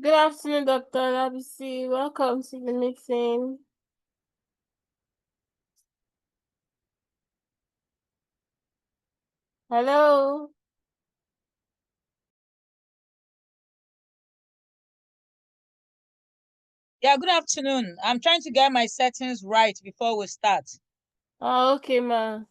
Good afternoon, Dr. Labisi. Welcome to the meeting. Hello. Yeah, good afternoon. I'm trying to get my settings right before we start. Oh, okay, ma.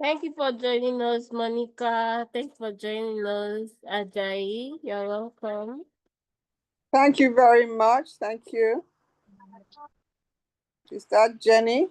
Thank you for joining us, Monica. Thanks for joining us, Ajayi. You're welcome. Thank you very much. Thank you. Is that Jenny?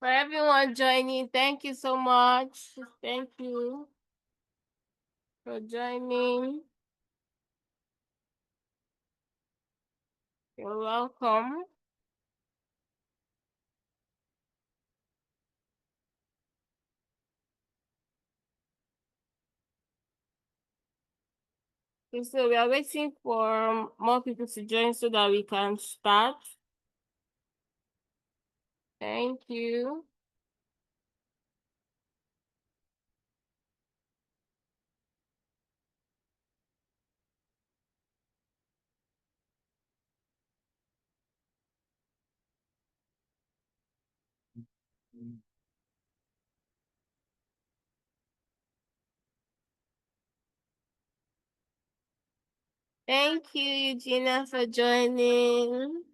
For everyone joining, thank you so much. Thank you for joining. You're welcome. Okay, so we are waiting for more people to join so that we can start. Thank you. Thank you, Eugenia, for joining.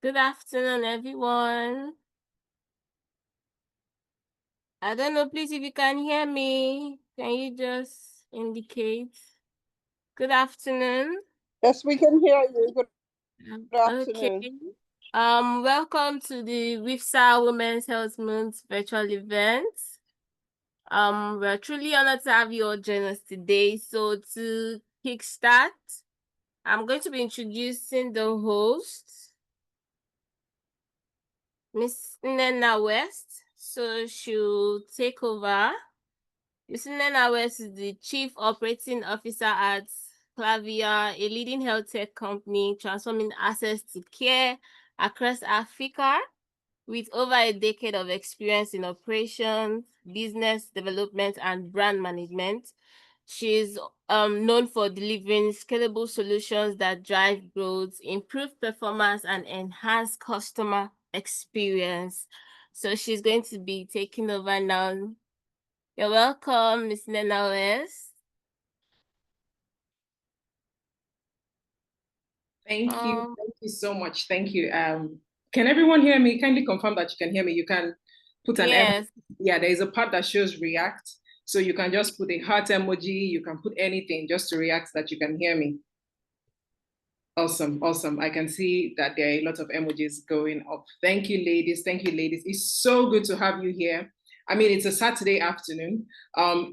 Good afternoon, everyone. I don't know, please, if you can hear me, can you just indicate? Good afternoon. Yes, we can hear you. Good Okay. afternoon. Welcome to the WIFPSA Women's Health Month virtual event. We're truly honored to have you all join us today. So to kickstart, I'm going to be introducing the host, Miss Nena West. So she'll take over. Miss Nena West is the Chief Operating Officer at Clavia, a leading health tech company transforming access to care across Africa. With over a decade of experience in operations, business development, and brand management, she's known for delivering scalable solutions that drive growth, improve performance, and enhance customer experience. So she's going to be taking over now. You're welcome, Ms. Nena West. Thank you. Thank you so much. Thank you. Can everyone hear me? Kindly confirm that you can hear me. You can put an yes. Yeah, there is a part that shows react. So you can just put a heart emoji. You can put anything just to react that you can hear me. Awesome, awesome. I can see that there are a lot of emojis going up. Thank you, ladies. Thank you, ladies. It's so good to have you here. I mean, it's a Saturday afternoon.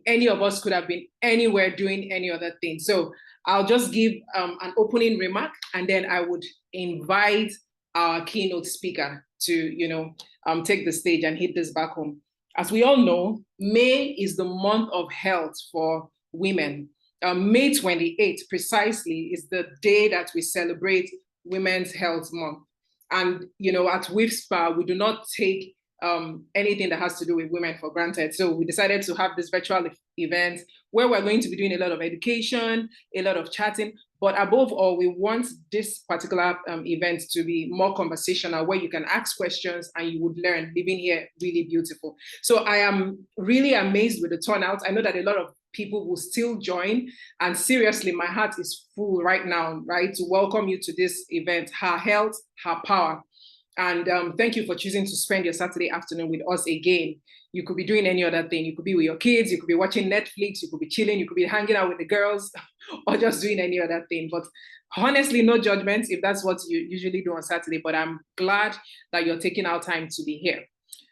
Any of us could have been anywhere doing any other thing. So I'll just give an opening remark, and then I would invite our keynote speaker to, take the stage and hit this back home. As we all know, May is the month of health for women. May 28th precisely is the day that we celebrate Women's Health Month. And, at WIFPSA, we do not take anything that has to do with women for granted. So we decided to have this virtual event where we're going to be doing a lot of education, a lot of chatting, but above all, we want this particular event to be more conversational, where you can ask questions and you would learn. Living here, really beautiful. So I am really amazed with the turnout. I know that a lot of people will still join. And seriously, my heart is full right now, right, to welcome you to this event, Her Health, Her Power. And thank you for choosing to spend your Saturday afternoon with us again. You could be doing any other thing. You could be with your kids, you could be watching Netflix, you could be chilling, you could be hanging out with the girls, or just doing any other thing. But honestly, no judgments if that's what you usually do on Saturday, but I'm glad that you're taking our time to be here.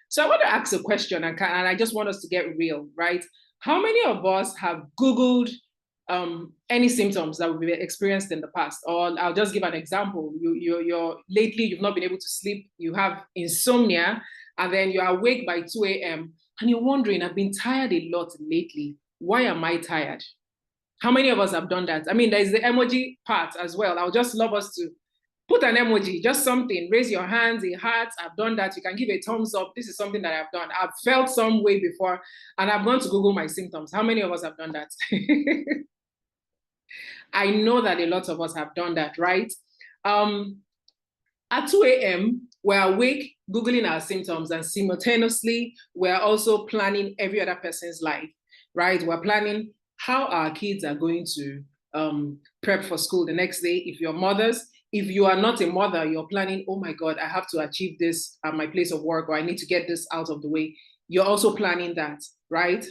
So I want to ask a question, and I just want us to get real, right? How many of us have Googled any symptoms that we've experienced in the past? Or I'll just give an example. You're lately, you've not been able to sleep, you have insomnia, and then you're awake by 2 a.m. and you're wondering, I've been tired a lot lately. Why am I tired? How many of us have done that? I mean, there's the emoji part as well. I would just love us to put an emoji, just something, raise your hands, a heart. I've done that. You can give a thumbs up. This is something that I've done. I've felt some way before, and I've gone to Google my symptoms. How many of us have done that? I know that a lot of us have done that, right? At 2 a.m., we're awake, Googling our symptoms, and simultaneously, we're also planning every other person's life, right? We're planning how our kids are going to prep for school the next day. If you're mothers, if you are not a mother, you're planning, oh my God, I have to achieve this at my place of work, or I need to get this out of the way. You're also planning that, right?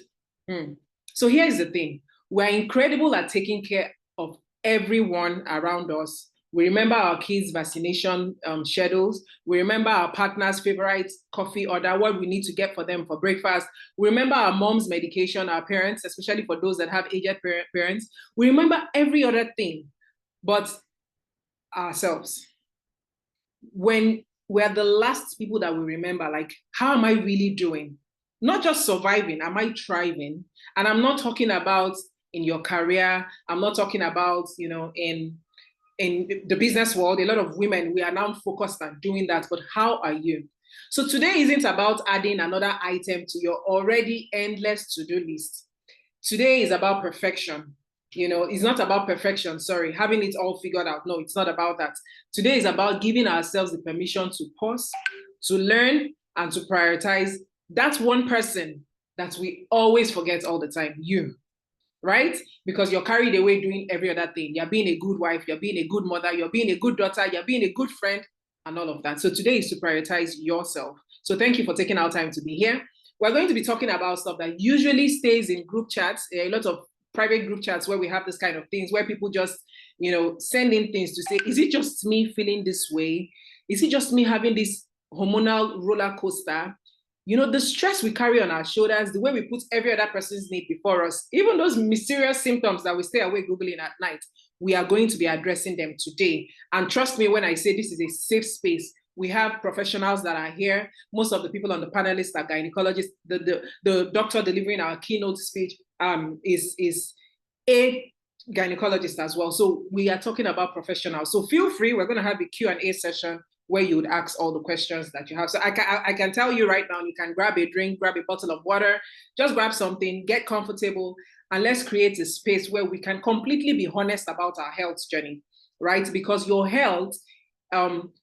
So here's the thing. We're incredible at taking care of everyone around us. We remember our kids' vaccination schedules. We remember our partner's favorite coffee order, what we need to get for them for breakfast. We remember our mom's medication, our parents, especially for those that have aged parents. We remember every other thing, but ourselves. When we're the last people that we remember, like, how am I really doing? Not just surviving, am I thriving? And I'm not talking about in your career. I'm not talking about, you know, in the business world. A lot of women, we are now focused on doing that, but how are you? So today isn't about adding another item to your already endless to-do list. Today is about perfection. You know, it's not about perfection, sorry, having it all figured out. No, it's not about that. Today is about giving ourselves the permission to pause, to learn, and to prioritize that one person that we always forget all the time, you. Right? Because you're carried away doing every other thing. You're being a good wife, you're being a good mother, you're being a good daughter, you're being a good friend, and all of that. So today is to prioritize yourself. So thank you for taking our time to be here. We're going to be talking about stuff that usually stays in group chats, a lot of private group chats where we have this kind of things, where people just, you know, send in things to say, is it just me feeling this way? Is it just me having this hormonal roller coaster? You know, the stress we carry on our shoulders, the way we put every other person's need before us, even those mysterious symptoms that we stay awake Googling at night, we are going to be addressing them today. And trust me when I say this is a safe space. We have professionals that are here. Most of the people on the panelists are gynecologists. The doctor delivering our keynote speech is a gynecologist as well. So we are talking about professionals. So feel free, we're going to have a Q&A session where you would ask all the questions that you have. So I can tell you right now, you can grab a drink, grab a bottle of water, just grab something, get comfortable, and let's create a space where we can completely be honest about our health journey, right? Because your health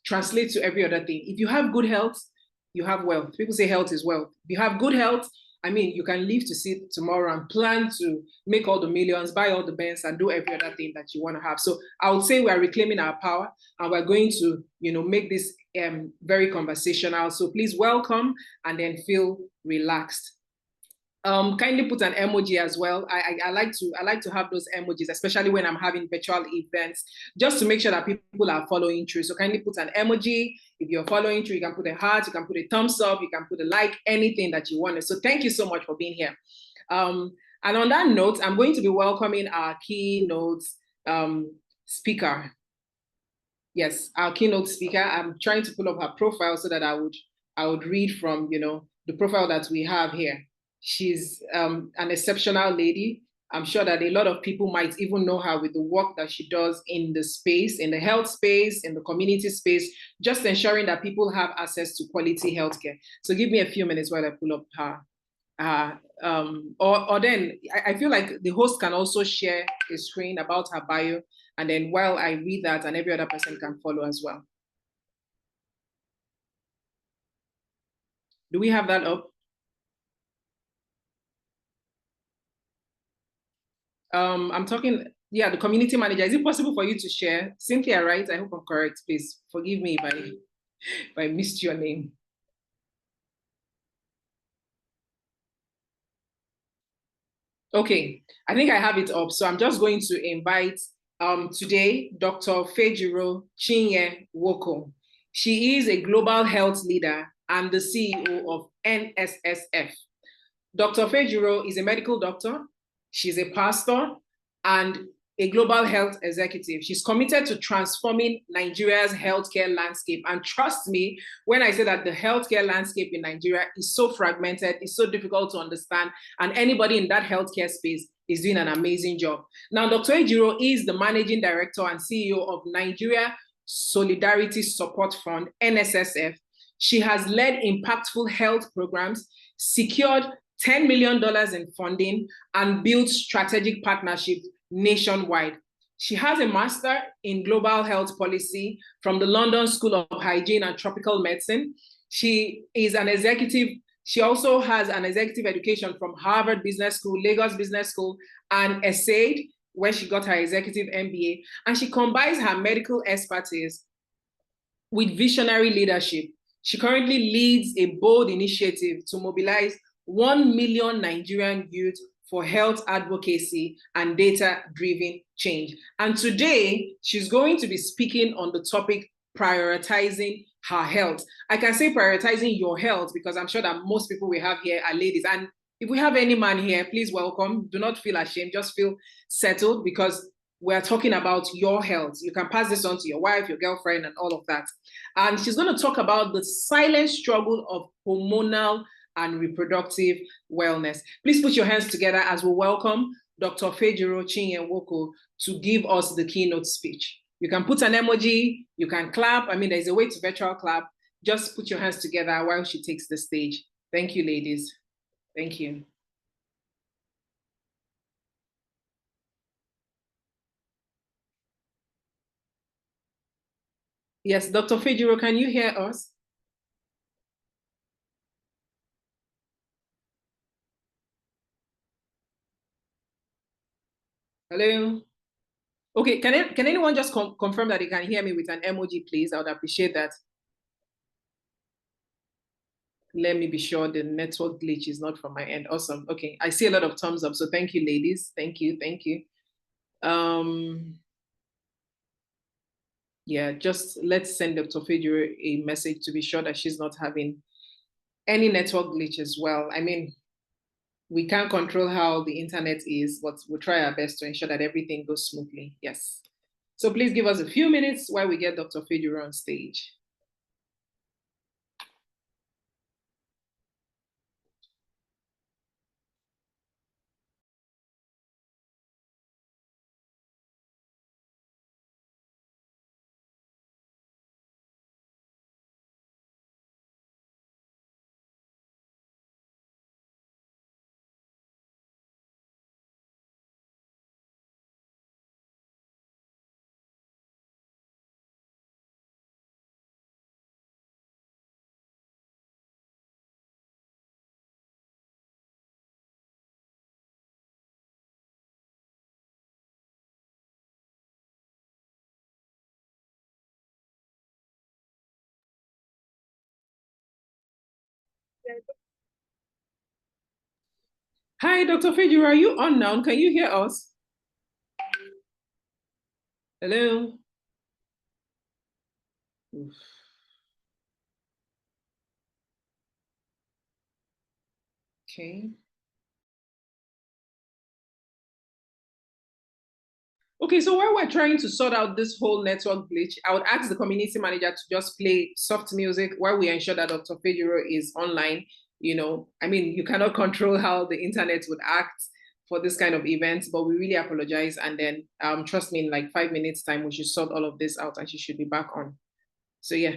translates to every other thing. If you have good health, you have wealth. People say health is wealth. If you have good health, I mean, you can live to see tomorrow and plan to make all the millions, buy all the bands, and do every other thing that you want to have. So I would say we are reclaiming our power, and we're going to, you know, make this very conversational. So please welcome and then feel relaxed. Kindly put an emoji as well. I like to have those emojis, especially when I'm having virtual events, just to make sure that people are following through. So kindly put an emoji. If you're following through, you can put a heart, you can put a thumbs up, you can put a like, anything that you want. So thank you so much for being here. And on that note, I'm going to be welcoming our keynote speaker. Yes, our keynote speaker. I'm trying to pull up her profile so that I would read from, you know, the profile that we have here. She's an exceptional lady. I'm sure that a lot of people might even know her with the work that she does in the space, in the health space, in the community space, just ensuring that people have access to quality healthcare. So give me a few minutes while I pull up her. Or then I feel like the host can also share a screen about her bio, and then while I read that, and every other person can follow as well. Do we have that up? I'm talking, yeah, the community manager. Is it possible for you to share? Cynthia, right? I hope I'm correct. Please forgive me if I if I missed your name. Okay, I think I have it up. So I'm just going to invite today Dr. Fejiro Chinye-Nwoko. She is a global health leader and the CEO of NSSF. Dr. Fejiro is a medical doctor. She's a pastor and a global health executive. She's committed to transforming Nigeria's healthcare landscape. And trust me, when I say that the healthcare landscape in Nigeria is so fragmented, it's so difficult to understand, and anybody in that healthcare space is doing an amazing job. Now, Dr. Fejiro is the managing director and CEO of Nigeria Solidarity Support Fund, NSSF. She has led impactful health programs, secured $10 million in funding, and built strategic partnerships nationwide. She has a master in global health policy from the London School of Hygiene and Tropical Medicine. She is an executive. She also has an executive education from Harvard Business School, Lagos Business School, and ESSAID, where she got her executive MBA. And she combines her medical expertise with visionary leadership. She currently leads a bold initiative to mobilize 1 million Nigerian youth for health advocacy and data-driven change. And today, she's going to be speaking on the topic, prioritizing her health. I can say prioritizing your health because I'm sure that most people we have here are ladies. And if we have any man here, please welcome. Do not feel ashamed, just feel settled because we're talking about your health. You can pass this on to your wife, your girlfriend, and all of that. And she's going to talk about the silent struggle of hormonal and reproductive wellness. Please put your hands together as we welcome Dr. Fejiro Chinye-Nwoko to give us the keynote speech. You can put an emoji, you can clap. I mean, there's a way to virtual clap. Just put your hands together while she takes the stage. Thank you, ladies. Thank you. Yes, Dr. Fejiro, can you hear us? Hello? Okay, can anyone just confirm that you can hear me with an emoji, please? I would appreciate that. Let me be sure the network glitch is not from my end. Awesome. Okay, I see a lot of thumbs up. So thank you, ladies. Thank you. Thank you. Yeah, just let's send Dr. Fejiro a message to be sure that she's not having any network glitch as well. I mean, we can't control how the internet is, but we'll try our best to ensure that everything goes smoothly. Yes. So please give us a few minutes while we get Dr. Fejiro on stage. Hi, Dr. Fejiro, are you on now? Can you hear us? Hello? Oof. Okay. Okay, so while we're trying to sort out this whole network glitch, I would ask the community manager to just play soft music while we ensure that Dr. Fejiro is online. You know, I mean, you cannot control how the internet would act for this kind of events, but we really apologize. And then trust me, in like 5 minutes time, we should sort all of this out and she should be back on. So yeah.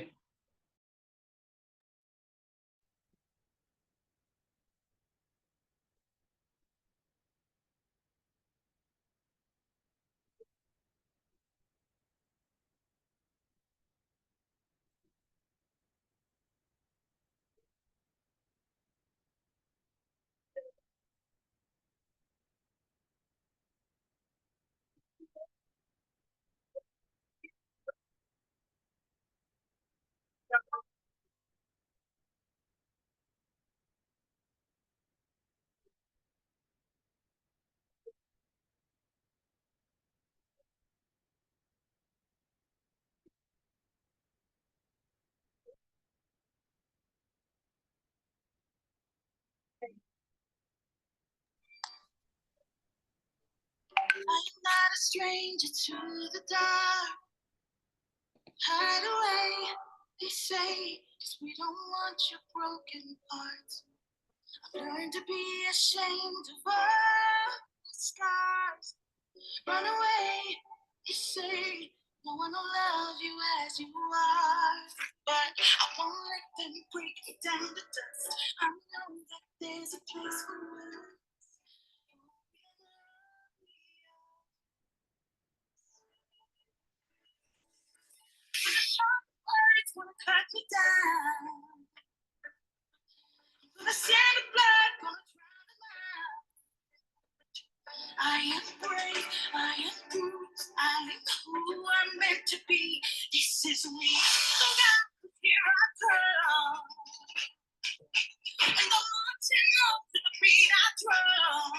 stranger to the dark. Hide away, they say, 'cause we don't want your broken parts. I've learned to be ashamed of all the scars. Run away, they say, no one will love you as you are. But I won't let them break me down to dust. I know that there's a place for us. Sharp words wanna cut me down. Gonna send the blood, gonna drown them out. I am brave, I am bruised, I am who I'm meant to be. This is me. So now, here I come. And the mountain up to the beat I drum.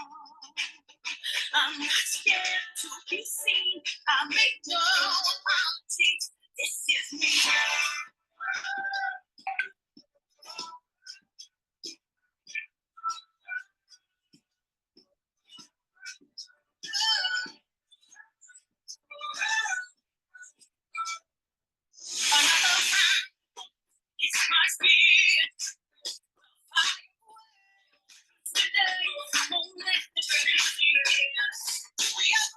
I'm not scared to be seen. I make no apologies. This is me. Another time, it's my spirit. Today, I won't let the streets lead us. We are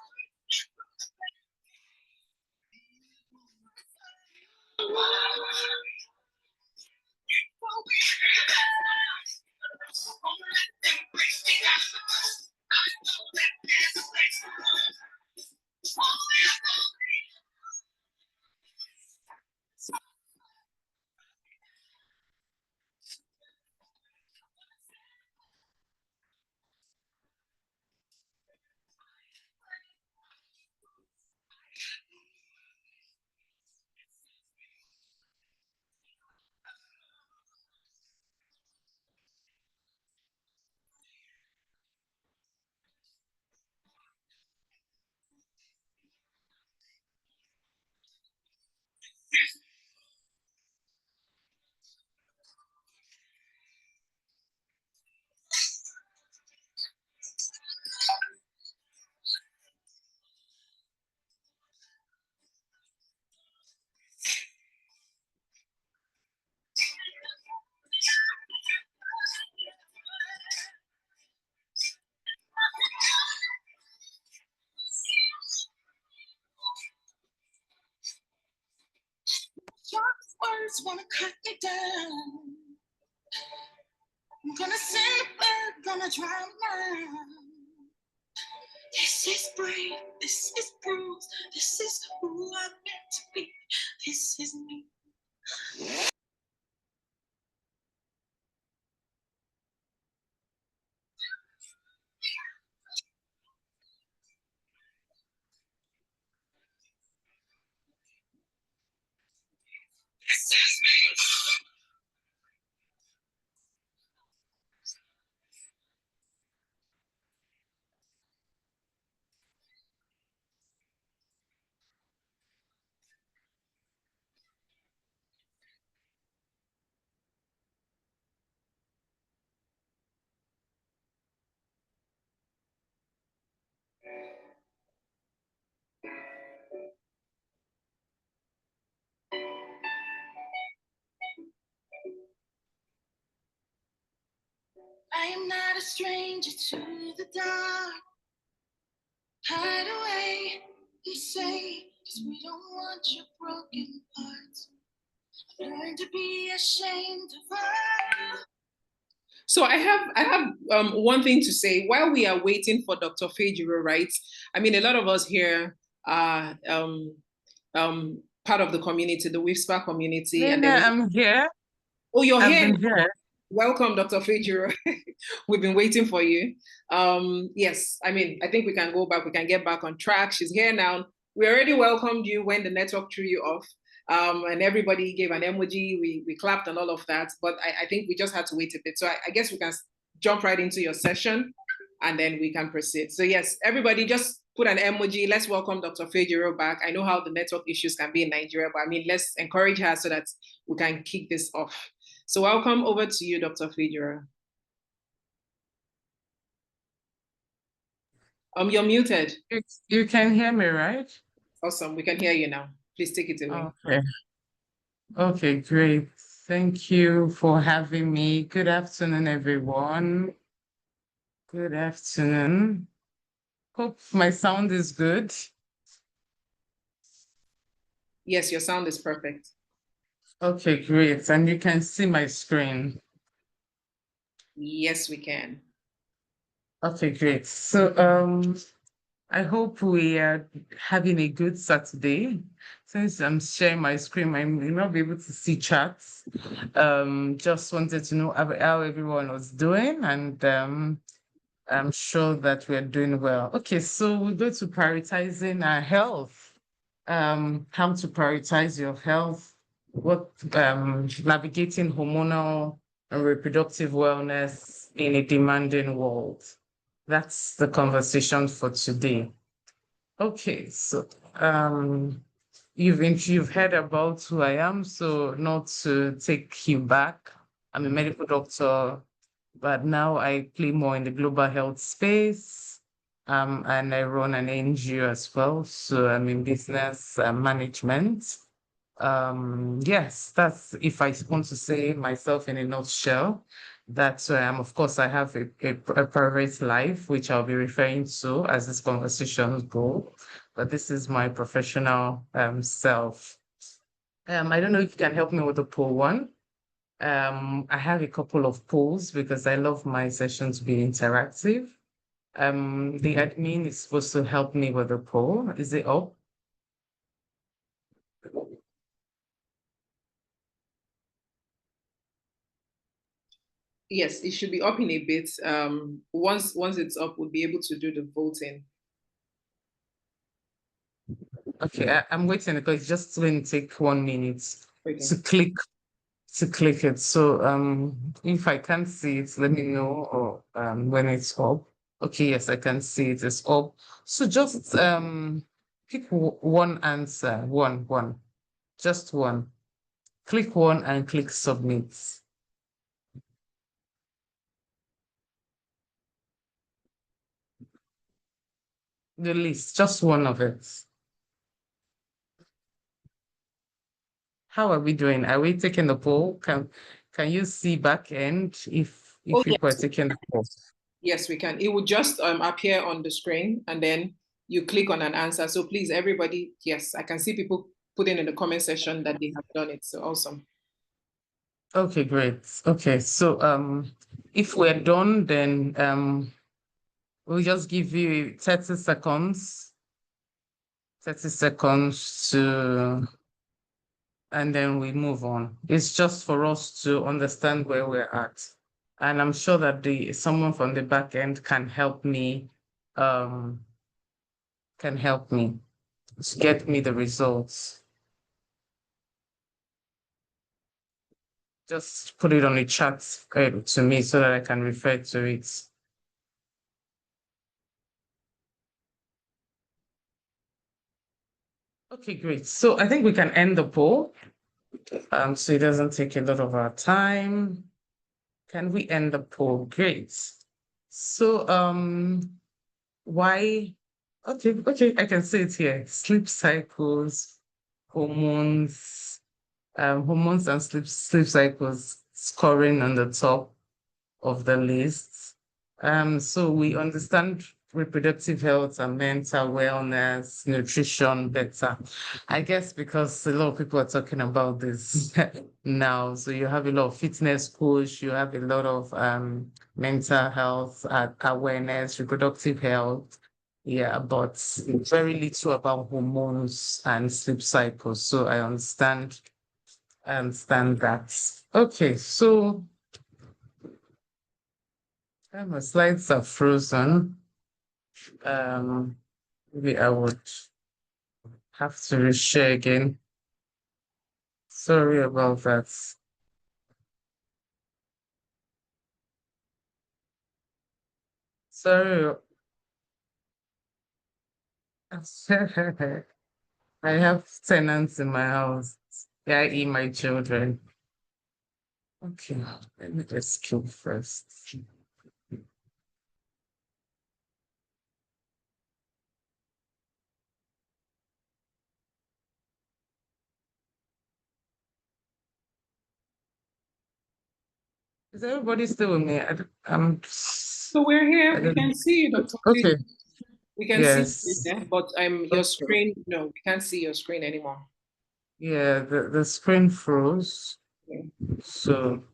sharp words wanna cut me down. I'm gonna send a bird, gonna drown out. This is brave, this is bruised, this is who I'm meant to be. This is me. This is me. I am not a stranger to the dark. Hide away, they say, 'cause we don't want your broken parts. I've learned to be ashamed of all. So I have one thing to say while we are waiting for Dr. Fejiro, right? I mean, a lot of us here are part of the community, the WIFPSA community. Yeah, And then I'm here. oh, you're I've here. been here. Welcome, Dr. Fejiro. We've been waiting for you. Yes, I mean, I think we can go back. We can get back on track. She's here now. We already welcomed you when the network threw you off. And everybody gave an emoji. We clapped and all of that. But I think we just had to wait a bit. So I guess we can jump right into your session and then we can proceed. So yes, everybody just put an emoji. Let's welcome Dr. Fejiro back. I know how the network issues can be in Nigeria, but I mean, let's encourage her so that we can kick this off. So welcome over to you, Dr. Fejiro. You're muted. You can hear me, right? Awesome. We can hear you now. Please take it away. Okay. Okay, great. Thank you for having me. Good afternoon, everyone. Good afternoon. Hope my sound is good. Yes, your sound is perfect. Okay, great. And you can see my screen. Yes, we can. Okay, great. So I hope we are having a good Saturday. Since I'm sharing my screen, I may not be able to see chats. Just wanted to know how everyone was doing, and I'm sure that we're doing well. Okay, so we go to prioritizing our health. How to prioritize your health, what navigating hormonal and reproductive wellness in a demanding world. That's the conversation for today. Okay, so you've heard about who I am, so not to take you back. I'm a medical doctor, but now I play more in the global health space. And I run an NGO as well, so I'm in business management. Yes, that's if I want to say myself in a nutshell. That's where I am. Of course, I have a private life, which I'll be referring to as this conversation go. But this is my professional self. I don't know if you can help me with the poll one. I have a couple of polls because I love my sessions to be interactive. The admin is supposed to help me with the poll. Is it up? Yes, it should be up in a bit. Once it's up, we'll be able to do the voting. Okay, I'm waiting because it's just going to take 1 minute Okay. to click it. So if I can't see it, let me know or when it's up. Okay, yes, I can see it is up. So just pick one answer, one, just one. Click one and click submit. The list, just one of it. How are we doing? Are we taking the poll? Can you see back end if Oh, people are yes. taking the poll? Yes, we can. It would just appear on the screen and then you click on an answer. So please, everybody, yes, I can see people putting in the comment section that they have done it. So awesome. Okay, great. Okay, so if we're done, then we'll just give you 30 seconds. 30 seconds to, and then we move on. It's just for us to understand where we're at. And I'm sure that someone from the back end can help me to get me the results. Just put it on the chat to me so that I can refer to it. Okay, great. So I think we can end the poll. So it doesn't take a lot of our time. Can we end the poll? Great. So why? Okay, I can see it here. Sleep cycles, hormones, hormones and sleep cycles scoring on the top of the list. So we understand reproductive health and mental wellness, nutrition better. I guess because a lot of people are talking about this now. So you have a lot of fitness coach, you have a lot of mental health awareness, reproductive health. Yeah, but very little about hormones and sleep cycles. So I understand that. Okay, so my slides are frozen. Maybe I would have to reshare again. Sorry about that. Sorry. I have tenants in my house, i.e. my children. Okay, let me just skip first. Is everybody still with me? I'm. So we're here. We can see you, Dr. Okay. Fejiro. We can Yes. see you, but your screen, no, we can't see your screen anymore. Yeah, the screen froze. Okay. So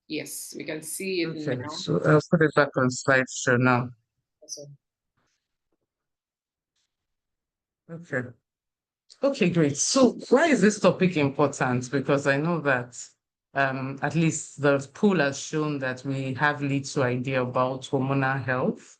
Yes, we can see it okay, now. so I'll put it back on slideshow now. Awesome. Okay. Okay, great. So why is this topic important? Because I know that at least the poll has shown that we have little idea about hormonal health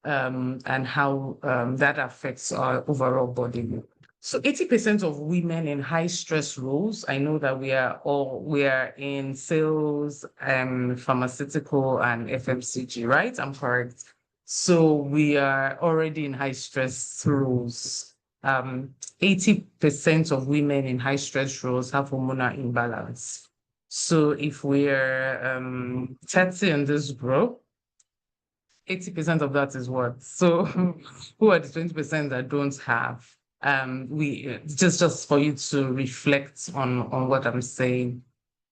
and how that affects our overall body. So 80% of women in high stress roles, I know that we are in sales, pharmaceutical and FMCG, right? I'm correct. So we are already in high stress roles. 80% of women in high stress roles have hormonal imbalance. So if we're 30 in this group, 80% of that is what? So who are the 20% that don't have? We just for you to reflect on what I'm saying.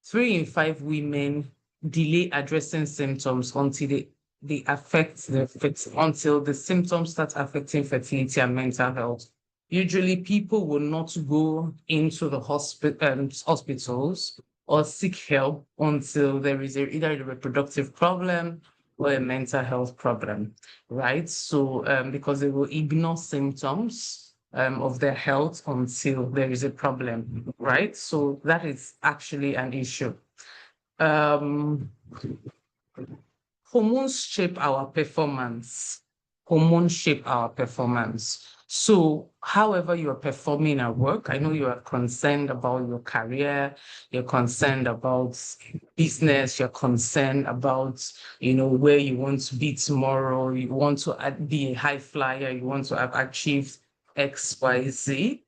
3 in 5 women delay addressing symptoms until they affect until the symptoms start affecting fertility and mental health. Usually people will not go into the hospitals or seek help until there is either a reproductive problem or a mental health problem, right? So because they will ignore symptoms of their health until there is a problem, right? So that is actually an issue. Hormones shape our performance. Hormones shape our performance. So, however you're performing at work, I know you are concerned about your career, you're concerned about business, you're concerned about, where you want to be tomorrow, you want to be a high flyer, you want to have achieved X, Y, Z,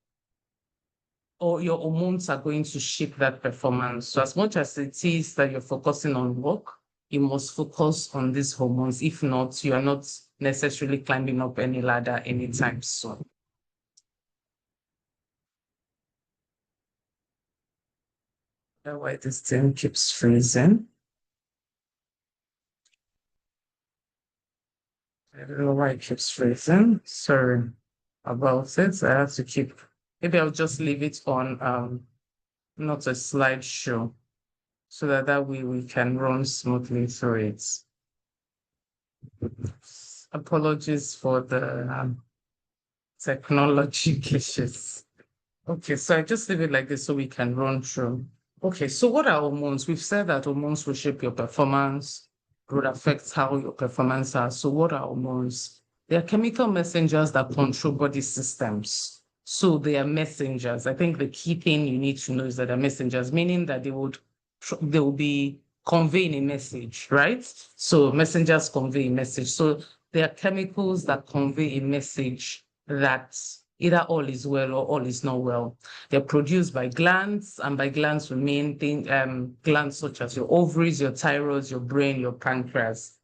or your hormones are going to shape that performance. So as much as it is that you're focusing on work, you must focus on these hormones. If not, you are not necessarily climbing up any ladder anytime soon. That's why this thing keeps freezing. I don't know why it keeps freezing. Sorry about it. I have to keep, maybe I'll just leave it on not a slideshow so that way we can run smoothly through it. Apologies for the technology glitches. Okay, so I just leave it like this so we can run through. Okay, so what are hormones? We've said that hormones will shape your performance, would affect how your performance are. So what are hormones? They are chemical messengers that control body systems. So they are messengers. I think the key thing you need to know is that they're messengers, meaning that they will be conveying a message, right? So messengers convey a message. So they are chemicals that convey a message that either all is well or all is not well. They're produced by glands, and by glands we mean glands such as your ovaries, your thyroid, your brain, your pancreas.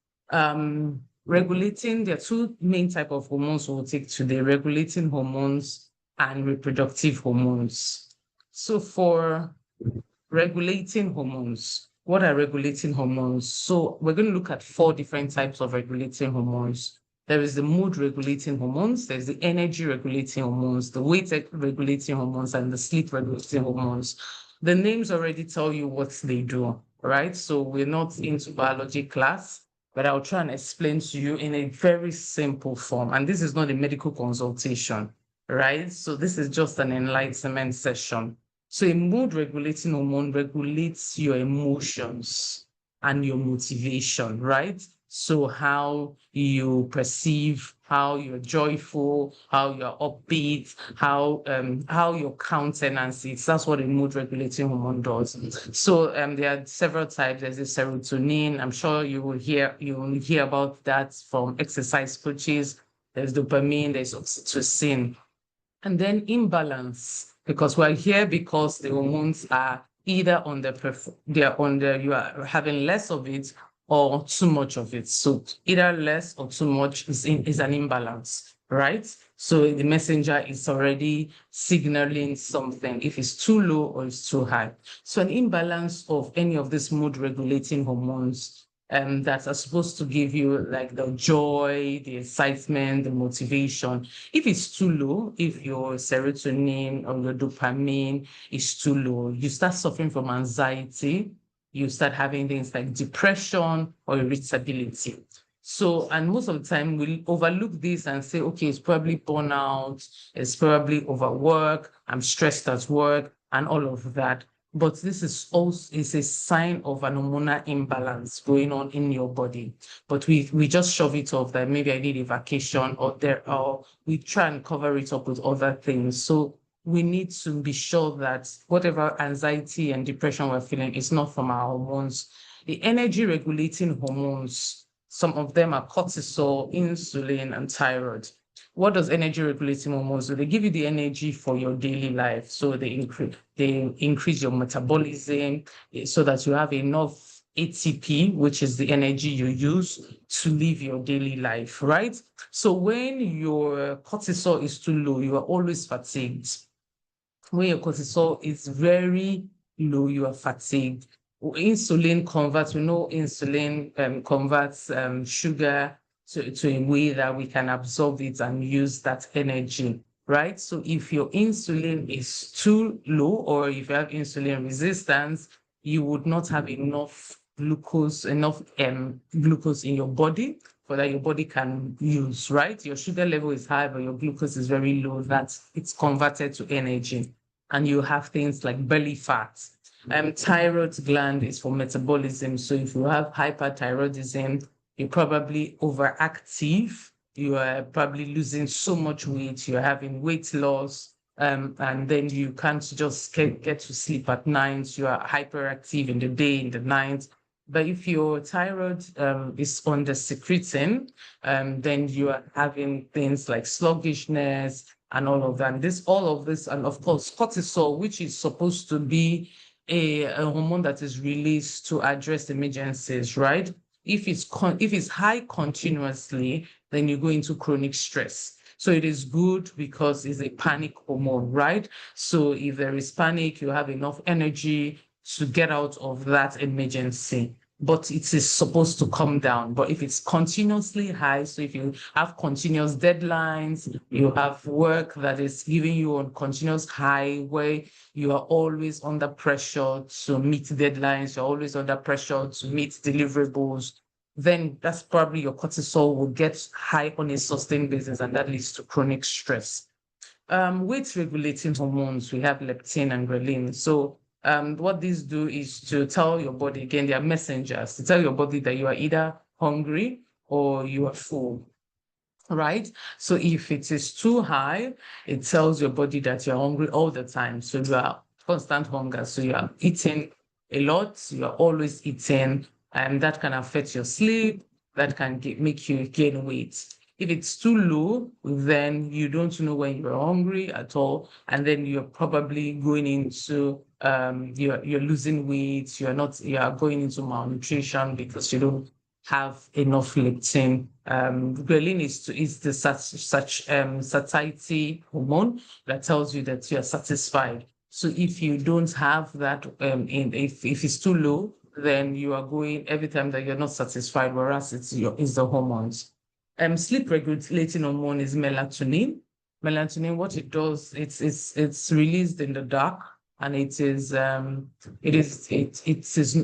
Regulating, there are two main type of hormones we'll take today, regulating hormones and reproductive hormones. So for regulating hormones, what are regulating hormones? So we're going to look at 4 different types of regulating hormones. There is the mood regulating hormones, there's the energy regulating hormones, the weight regulating hormones, and the sleep regulating hormones. The names already tell you what they do, right? So we're not into biology class, but I'll try and explain to you in a very simple form. And this is not a medical consultation, right? So this is just an enlightenment session. So a mood regulating hormone regulates your emotions and your motivation, right? So how you perceive, how you're joyful, how you're upbeat, how your countenance is. That's what a mood regulating hormone does. So there are several types. There's the serotonin. I'm sure you will hear about that from exercise coaches. There's dopamine, there's oxytocin. And then imbalance, because we're here because the hormones are either you are having less of it or too much of it. So either less or too much is an imbalance. right? So the messenger is already signaling something if it's too low or it's too high. So an imbalance of any of these mood regulating hormones that are supposed to give you like the joy, the excitement, the motivation. If it's too low, if your serotonin or your dopamine is too low, you start suffering from anxiety, you start having things like depression or irritability. So, and most of the time we'll overlook this and say, okay, it's probably burnout, it's probably overwork, I'm stressed at work, and all of that. But this is also is a sign of an hormonal imbalance going on in your body. But we just shove it off that maybe I need a vacation or we try and cover it up with other things. So we need to be sure that whatever anxiety and depression we're feeling is not from our hormones. The energy regulating hormones, some of them are cortisol, insulin, and thyroid. What does energy regulating hormones do? They give you the energy for your daily life. So they increase your metabolism so that you have enough ATP, which is the energy you use to live your daily life, right? So when your cortisol is too low, you are always fatigued. When your cortisol is very low, you are fatigued. Insulin converts, we know insulin converts sugar to a way that we can absorb it and use that energy, right? So if your insulin is too low or if you have insulin resistance, you would not have enough glucose in your body for that your body can use, right? Your sugar level is high, but your glucose is very low, that it's converted to energy. And you have things like belly fat. Thyroid gland is for metabolism. So if you have hyperthyroidism, you're probably overactive. You are probably losing so much weight. You're having weight loss. And then you can't just get to sleep at night. You are hyperactive in the day, in the night. But if your thyroid is under secreting, then you are having things like sluggishness and all of that. All of this, and of course, cortisol, which is supposed to be a hormone that is released to address emergencies, right? If it's high continuously, then you go into chronic stress. So it is good because it's a panic hormone, right? So if there is panic, you have enough energy to get out of that emergency. But it is supposed to come down. But if it's continuously high, so if you have continuous deadlines, you have work that is giving you a continuous high where you are always under pressure to meet deadlines, you're always under pressure to meet deliverables, then that's probably your cortisol will get high on a sustained basis, and that leads to chronic stress. Weight regulating hormones, we have leptin and ghrelin. So what these do is to tell your body, again, they are messengers, to tell your body that you are either hungry or you are full, right? So if it is too high, it tells your body that you're hungry all the time. So you are constant hunger. So you are eating a lot, you are always eating, and that can affect your sleep, that can make you gain weight. If it's too low, then you don't know when you're hungry at all, and then you're probably going into you're losing weight. You are going into malnutrition because you don't have enough leptin. Ghrelin is the satiety hormone that tells you that you are satisfied. So if you don't have that, if it's too low, then you are going every time that you're not satisfied, whereas it's the hormones. Sleep regulating hormone is melatonin. Melatonin, what it does, it's released in the dark, and it is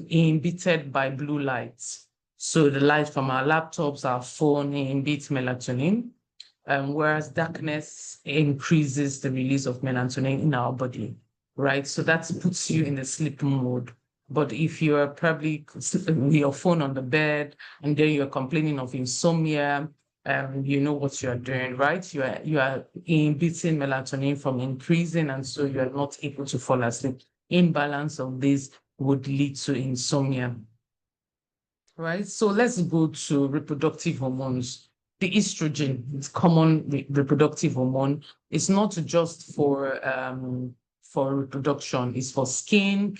inhibited by blue lights. So the light from our laptops, our phone inhibits melatonin, whereas darkness increases the release of melatonin in our body, right? So that puts you in the sleep mode. But if you are probably with your phone on the bed and then you're complaining of insomnia, you know what you are doing, right? You are inhibiting melatonin from increasing, and so you are not able to fall asleep. Imbalance of this would lead to insomnia, right? So let's go to reproductive hormones. The estrogen, it's common reproductive hormone. It's not just for reproduction. It's for skin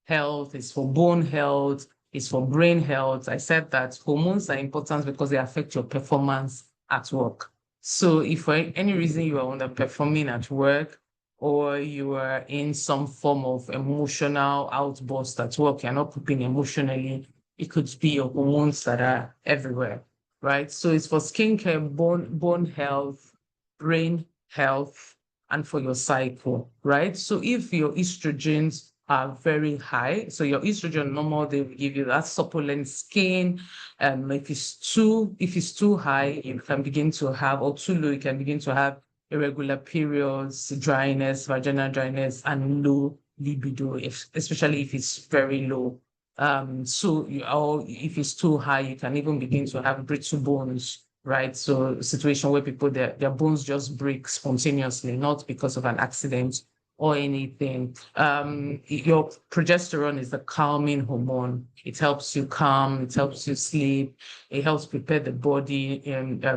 health. It's for bone health. It's for brain health. I said that hormones are important because they affect your performance at work. So if for any reason you are underperforming at work, or you are in some form of emotional outburst at work, you're not coping emotionally, it could be your hormones that are everywhere, right? So it's for skincare, bone health, brain health, and for your cycle, right? So if your estrogens are very high, so your estrogen normal, they will give you that supple skin. If it's too high, you can begin to have, or too low, you can begin to have irregular periods, dryness, vaginal dryness, and low libido, especially if it's very low. Or if it's too high, you can even begin to have brittle bones, right? So a situation where people, their bones just break spontaneously, not because of an accident or anything. Your progesterone is the calming hormone. It helps you calm, it helps you sleep, it helps prepare the body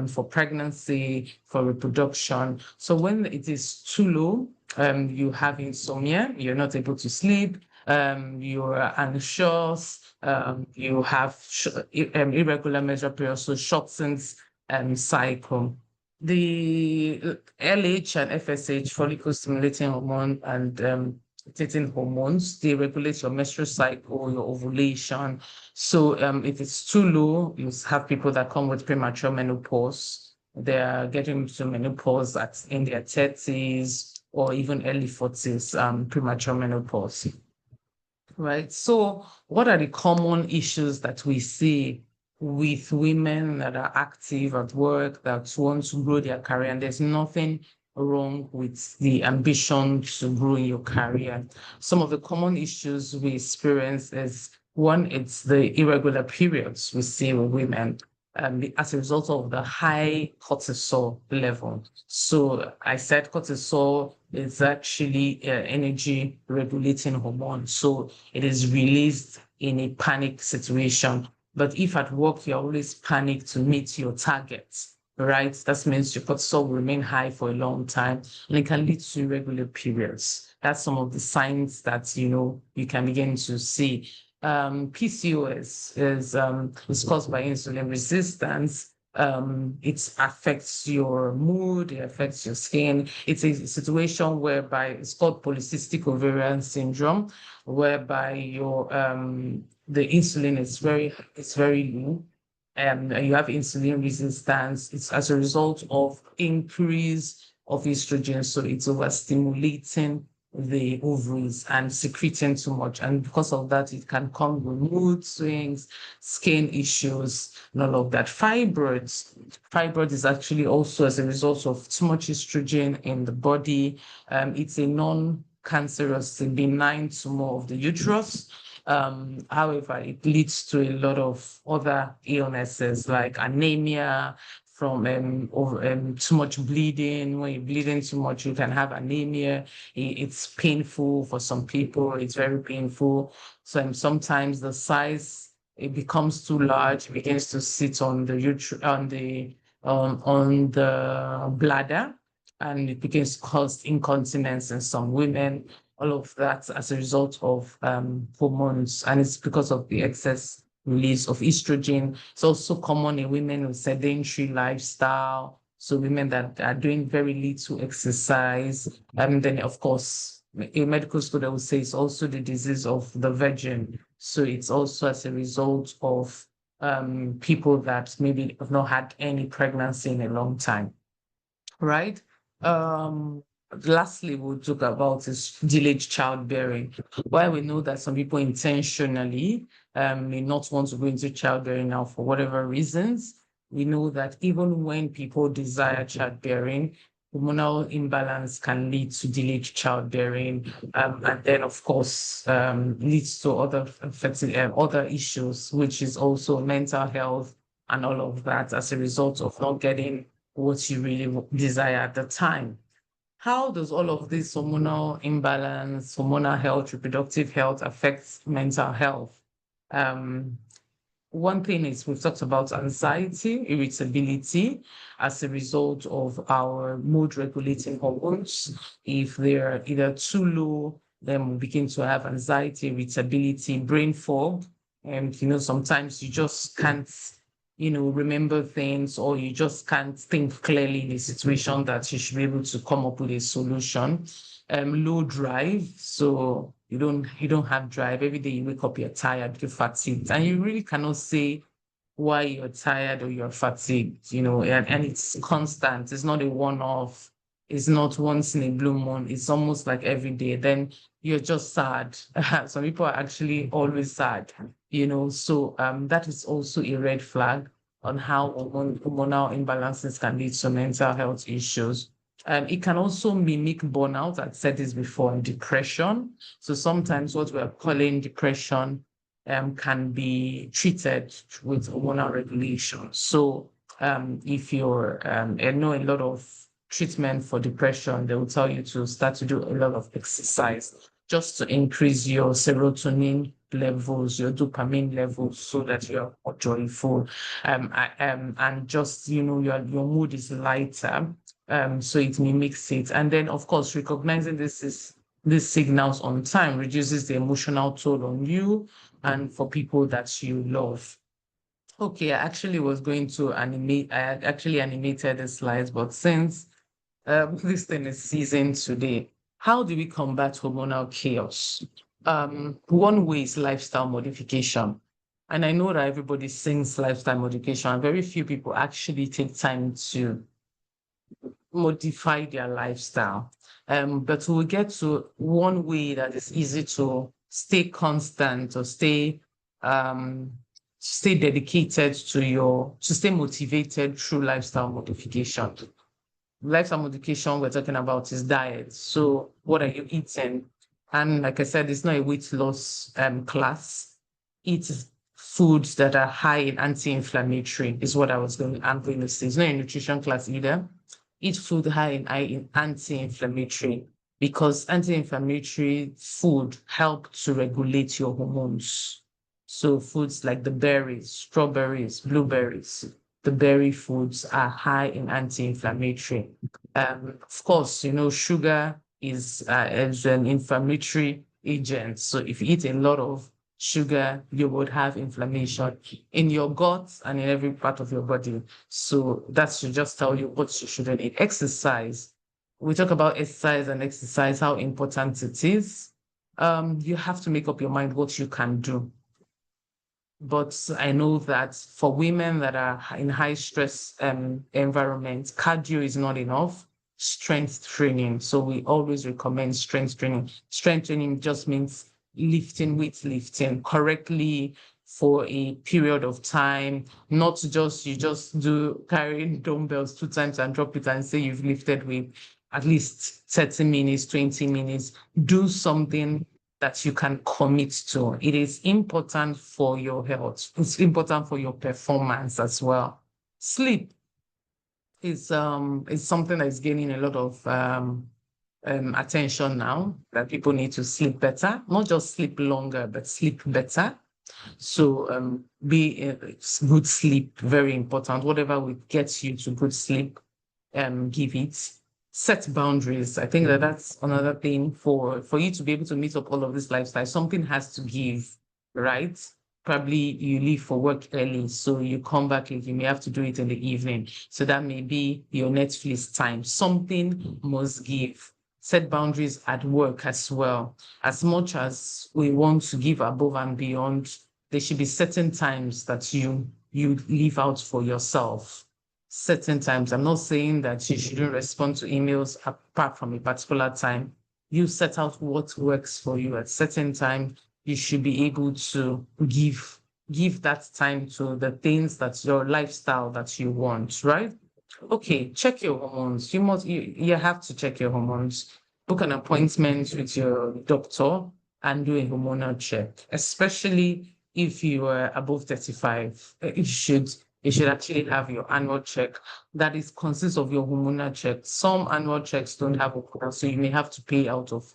for pregnancy, for reproduction. So when it is too low, you have insomnia, you're not able to sleep, you're anxious, you have irregular menstrual periods, so shortens cycle. The LH and FSH, follicle stimulating hormone, and lactating hormones, they regulate your menstrual cycle, your ovulation. So if it's too low, you have people that come with premature menopause. They are getting to menopause in their 30s or even early 40s, premature menopause. Right. So what are the common issues that we see with women that are active at work, that want to grow their career? And there's nothing wrong with the ambition to grow in your career. Some of the common issues we experience is, one, it's the irregular periods we see with women. As a result of the high cortisol level. So I said cortisol is actually energy regulating hormone. So it is released in a panic situation. But if at work you're always panicked to meet your targets, right? That means your cortisol will remain high for a long time, and it can lead to irregular periods. That's some of the signs that you can begin to see. PCOS is caused by insulin resistance. It affects your mood, it affects your skin. It's a situation whereby it's called polycystic ovarian syndrome, whereby the insulin is very low. You have insulin resistance. It's as a result of increase of estrogen, so it's overstimulating the ovaries and secreting too much. And because of that, it can come with mood swings, skin issues, and all of that. Fibroid is actually also as a result of too much estrogen in the body. It's a non-cancerous, benign tumor of the uterus. However, it leads to a lot of other illnesses like anemia, from too much bleeding. When you're bleeding too much, you can have anemia. It's painful for some people. It's very painful. So sometimes the size, it becomes too large. It begins to sit on the bladder, and it begins to cause incontinence in some women. All of that as a result of hormones, and it's because of the excess release of estrogen. It's also common in women with sedentary lifestyle, so women that are doing very little exercise. And then, of course, in medical school, they would say it's also the disease of the virgin. So it's also as a result of people that maybe have not had any pregnancy in a long time, right? Lastly, we'll talk about is delayed childbearing. While we know that some people intentionally may not want to go into childbearing now for whatever reasons, we know that even when people desire childbearing, hormonal imbalance can lead to delayed childbearing, and then of course leads to other issues, which is also mental health and all of that as a result of not getting what you really desire at the time. How does all of this hormonal imbalance, hormonal health, reproductive health affect mental health? Um, One thing is we've talked about anxiety, irritability as a result of our mood regulating hormones. If they're either too low, then we begin to have anxiety, irritability, brain fog. And sometimes you just can't remember things, or you just can't think clearly in a situation, that you should be able to come up with a solution. Low drive, so you don't have drive. Every day you wake up, you're tired, you're fatigued, and you really cannot say why you're tired or you're fatigued, and it's constant. It's not a one-off. It's not once in a blue moon. It's almost like every day. Then you're just sad. Some people are actually always sad, so that is also a red flag on how hormonal imbalances can lead to mental health issues. It can also mimic burnout. I've said this before, and depression. So sometimes what we're calling depression can be treated with hormonal regulation. So if you're, I know a lot of treatment for depression, they will tell you to start to do a lot of exercise just to increase your serotonin levels, your dopamine levels, so that you are more joyful. And just, your mood is lighter. So it mimics it. And then, of course, recognizing these signals on time reduces the emotional toll on you and for people that you love. Okay, I actually was going to animate, I had actually animated the slides, but since this thing is seasoned today, how do we combat hormonal chaos? One way is lifestyle modification. And I know that everybody sings lifestyle modification, and very few people actually take time to modify their lifestyle. But we'll get to one way that is easy to stay constant or stay dedicated to stay motivated through lifestyle modification. Lifestyle modification we're talking about is diet. So what are you eating? And like I said, it's not a weight loss class. Eat foods that are high in anti-inflammatory is what I'm going to say. It's not a nutrition class either. Eat food high in anti-inflammatory, because anti-inflammatory food help to regulate your hormones. So foods like the berries, strawberries, blueberries, the berry foods are high in anti-inflammatory. Of course, sugar is an inflammatory agent. So if you eat a lot of sugar, you would have inflammation in your guts and in every part of your body. So that should just tell you what you shouldn't eat. Exercise. We talk about exercise, how important it is. You have to make up your mind what you can do. But I know that for women that are in high stress environments, cardio is not enough. Strength training. So we always recommend strength training. Strength training just means weightlifting correctly for a period of time, not just you just do carrying dumbbells 2 times and drop it and say you've lifted weight. At least 30 minutes, 20 minutes. Do something that you can commit to. It is important for your health. It's important for your performance as well. Sleep is something that is gaining a lot of attention now, that people need to sleep better, not just sleep longer, but sleep better. So good sleep, very important. Whatever will get you to good sleep, give it. Set boundaries. I think that's another thing for you to be able to meet up all of this lifestyle. Something has to give, right? Probably you leave for work early, so you come back and you may have to do it in the evening. So that may be your Netflix time. Something must give. Set boundaries at work as well. As much as we want to give above and beyond, there should be certain times that you leave out for yourself. Certain times. I'm not saying that you shouldn't respond to emails apart from a particular time. You set out what works for you. At certain time, you should be able to give that time to the things that your lifestyle that you want, right? Okay, check your hormones. You have to check your hormones. Book an appointment with your doctor and do a hormonal check, especially if you are above 35. You should actually have your annual check that consists of your hormonal check. Some annual checks don't have hormonal, so you may have to pay out of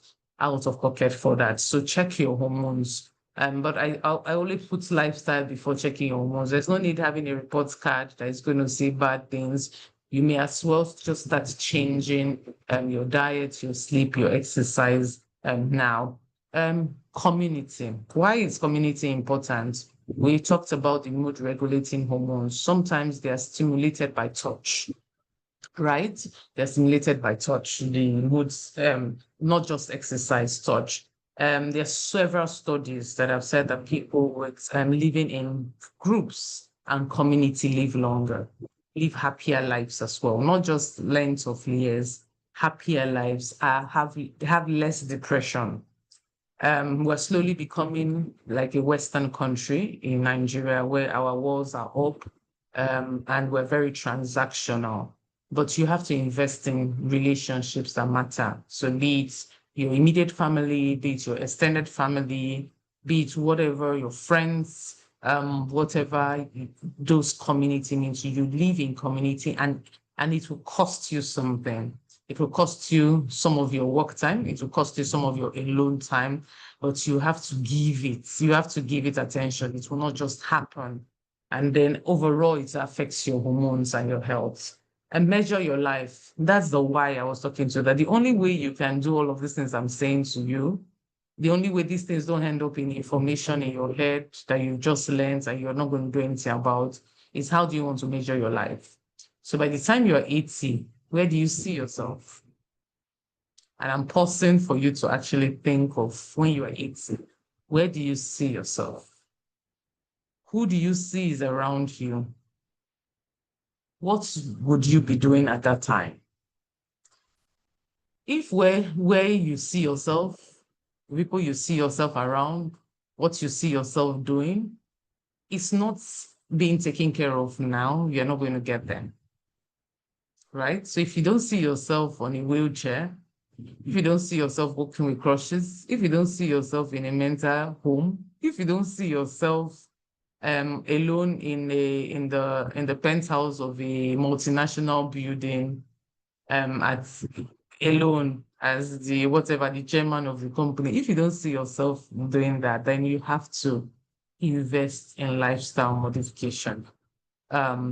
pocket for that. So check your hormones. But I only put lifestyle before checking your hormones. There's no need having a report card that is going to say bad things. You may as well just start changing your diet, your sleep, your exercise now. Community. Why is community important? We talked about the mood regulating hormones. Sometimes they are stimulated by touch, right? They're stimulated by touch, the moods, not just exercise, touch. There are several studies that have said that people with living in groups and community live longer, live happier lives as well, not just length of years, happier lives, have less depression. We're slowly becoming like a Western country in Nigeria where our walls are up, and we're very transactional. But you have to invest in relationships that matter. So be it your immediate family, be it your extended family, be it whatever, your friends, whatever those community means. You live in community, and it will cost you something. It will cost you some of your work time. It will cost you some of your alone time, but you have to give it. You have to give it attention. It will not just happen. And then overall, it affects your hormones and your health. And measure your life. That's the why I was talking to that. The only way you can do all of these things I'm saying to you, the only way these things don't end up in information in your head that you just learned and you're not going to do anything about, is how do you want to measure your life? So by the time you're 80, where do you see yourself? And I'm pausing for you to actually think of when you are 80, where do you see yourself? Who do you see is around you? What would you be doing at that time? If where you see yourself, people you see yourself around, what you see yourself doing, it's not being taken care of now, you're not going to get there. Right? So if you don't see yourself on a wheelchair, if you don't see yourself working with crutches, if you don't see yourself in a mental home, if you don't see yourself alone in the penthouse of a multinational building, at alone as the chairman of the company, if you don't see yourself doing that, then you have to invest in lifestyle modification.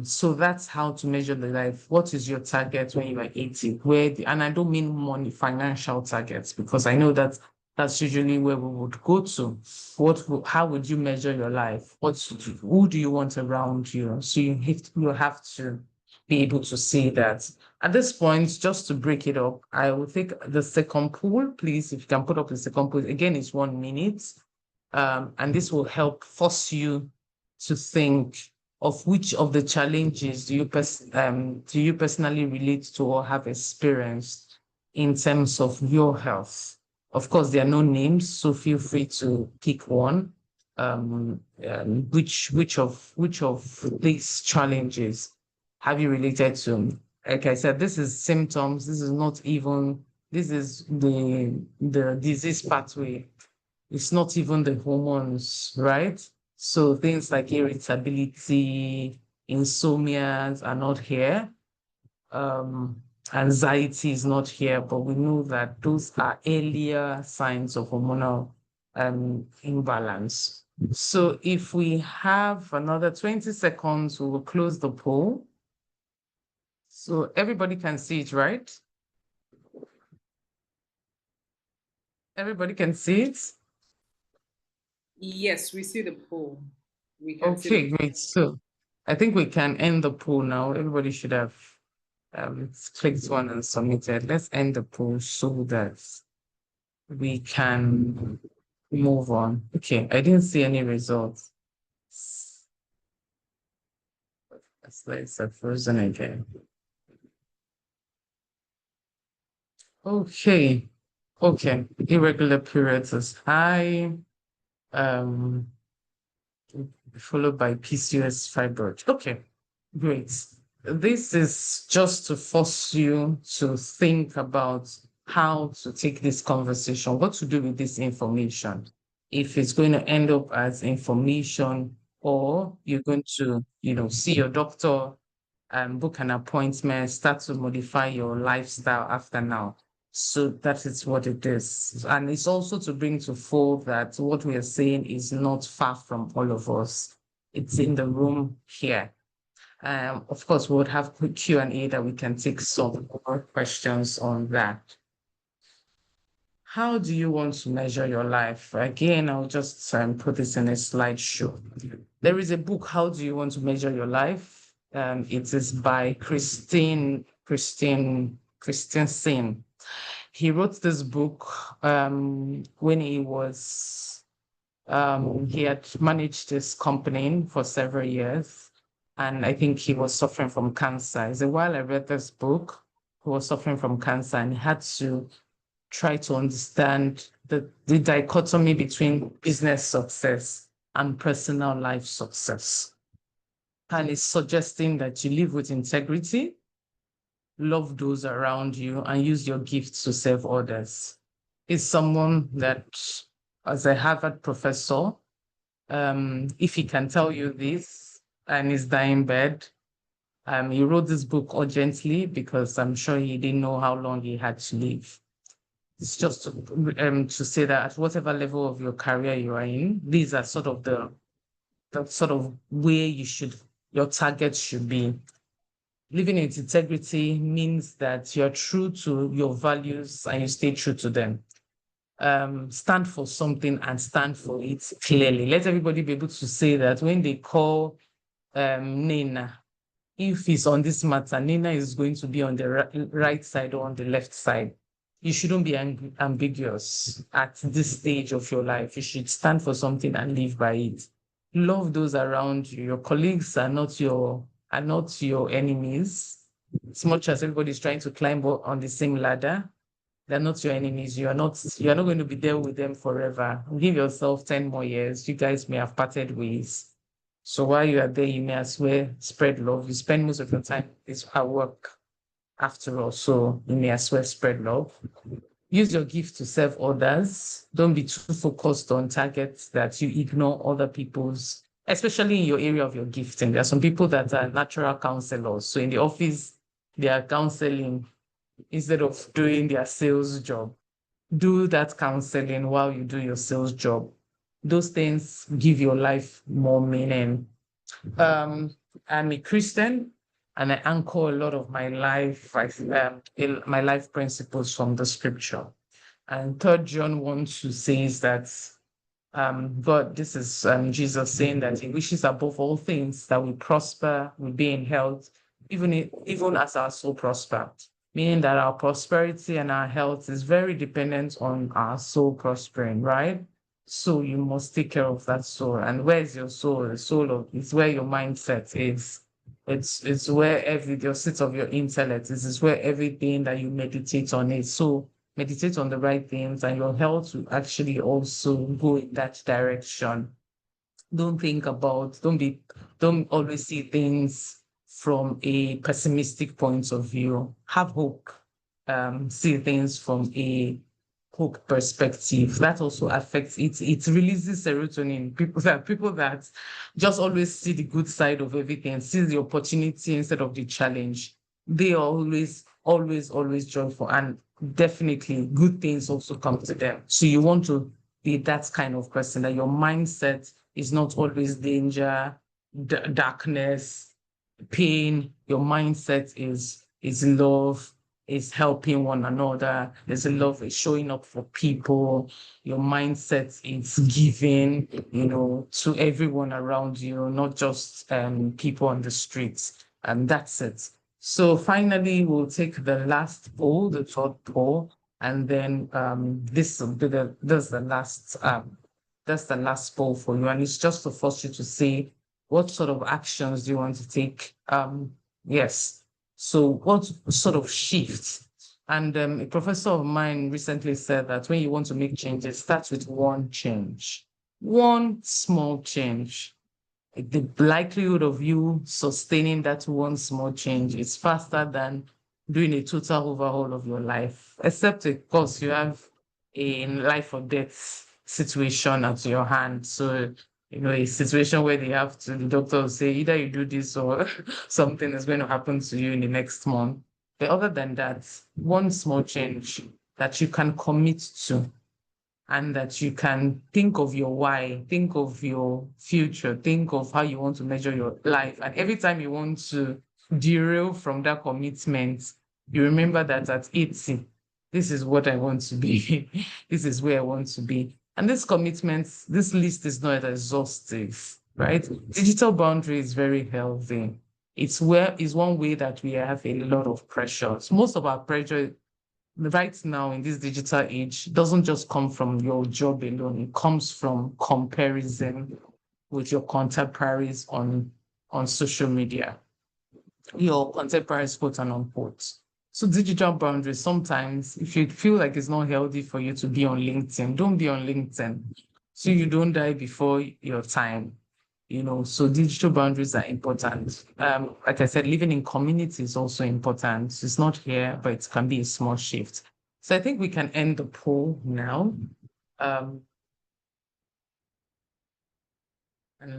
So that's how to measure the life. What is your target when you are 80? And I don't mean money, financial targets, because I know that that's usually where we would go to. How would you measure your life? Who do you want around you? So you have to be able to see that. At this point, just to break it up, I will take the second poll, please. If you can put up the second poll, again, it's 1 minute. And this will help force you to think of which of the challenges do you personally relate to or have experienced in terms of your health. Of course, there are no names, so feel free to pick one. Which of these challenges have you related to? Like I said, this is symptoms. This is not even. This is the disease pathway. It's not even the hormones, right? So things like irritability, insomnias are not here. Anxiety is not here, but we know that those are earlier signs of hormonal imbalance. So if we have another 20 seconds, we will close the poll. So everybody can see it, right? Everybody can see it? Yes, we see the poll. We can see Okay, great. So I think we can end the poll now. Everybody should have clicked one and submitted. Let's end the poll so that we can move on. Okay, I didn't see any results. Slides are frozen again. Okay. Okay. Irregular periods is high. Followed by PCOS fibroid. Okay, great. This is just to force you to think about how to take this conversation, what to do with this information. If it's going to end up as information, or you're going to, see your doctor and book an appointment, start to modify your lifestyle after now. So that is what it is. And it's also to bring to fore that what we are saying is not far from all of us. It's in the room here. Of course, we would have quick Q&A that we can take some more questions on that. How do you want to measure your life? Again, I'll just put this in a slideshow. There is a book, How Do You Want to Measure Your Life? It is by Christine Sen. He wrote this book when he had managed this company for several years, and I think he was suffering from cancer. It's a while I read this book. He was suffering from cancer, and he had to try to understand the dichotomy between business success and personal life success. And it's suggesting that you live with integrity, love those around you, and use your gifts to serve others. It's someone that, as a Harvard professor, if he can tell you this and is dying bed, he wrote this book urgently because I'm sure he didn't know how long he had to live. It's just to say that at whatever level of your career you are in, these are sort of the sort of way your targets should be. Living in integrity means that you're true to your values and you stay true to them. Stand for something and stand for it clearly. Let everybody be able to say that when they call Nina, if it's on this matter, Nina is going to be on the right side or on the left side. You shouldn't be ambiguous at this stage of your life. You should stand for something and live by it. Love those around you. Your colleagues are not your enemies. As much as everybody's trying to climb on the same ladder, they're not your enemies. You're not going to be there with them forever. Give yourself 10 more years. You guys may have parted ways. So while you are there, you may as well spread love. You spend most of your time at work after all, so you may as well spread love. Use your gift to serve others. Don't be too focused on targets that you ignore other people's, especially in your area of your gifting. There are some people that are natural counselors. So in the office, they are counseling instead of doing their sales job. Do that counseling while you do your sales job. Those things give your life more meaning. I'm a Christian, and I anchor a lot of my life principles from the scripture. And 3 John 1:2 says that God, this is Jesus saying that he wishes above all things that we prosper, we be in health, even as our soul prosper. Meaning that our prosperity and our health is very dependent on our soul prospering, right? So you must take care of that soul. And where is your soul? The soul is where your mindset is. It's where your seat of your intellect is. It's where everything that you meditate on is. So meditate on the right things, and your health will actually also go in that direction. Don't always see things from a pessimistic point of view. Have hope. See things from a hope perspective. That also affects it. It releases serotonin. People that just always see the good side of everything, see the opportunity instead of the challenge. They are always joyful, and definitely good things also come to them. So you want to be that kind of person, that your mindset is not always danger, darkness, pain. Your mindset is love, is helping one another. There's a love, is showing up for people. Your mindset is giving, to everyone around you, not just people on the streets. And that's it. So finally, we'll take the last poll, the third poll, and then this will be that's the last poll for you, and it's just to force you to say what sort of actions do you want to take. Yes. So what sort of shift? And a professor of mine recently said that when you want to make changes, start with one change, one small change. The likelihood of you sustaining that one small change is faster than doing a total overhaul of your life, except of course you have a life or death situation at your hand. So, a situation where the doctor will say either you do this or something is going to happen to you in the next month. But other than that, one small change that you can commit to, and that you can think of your why, think of your future, think of how you want to measure your life. And every time you want to derail from that commitment, you remember that at 80, this is what I want to be. This is where I want to be. And this commitment, this list is not exhaustive, right? Digital boundary is very healthy. It's one way that we have a lot of pressures. Most of our pressure right now in this digital age doesn't just come from your job alone. It comes from comparison with your contemporaries on social media, your contemporaries, quote and unquote. So digital boundaries, sometimes if you feel like it's not healthy for you to be on LinkedIn, don't be on LinkedIn. So you don't die before your time. So digital boundaries are important. Like I said, living in community is also important. It's not here, but it can be a small shift. So I think we can end the poll now. And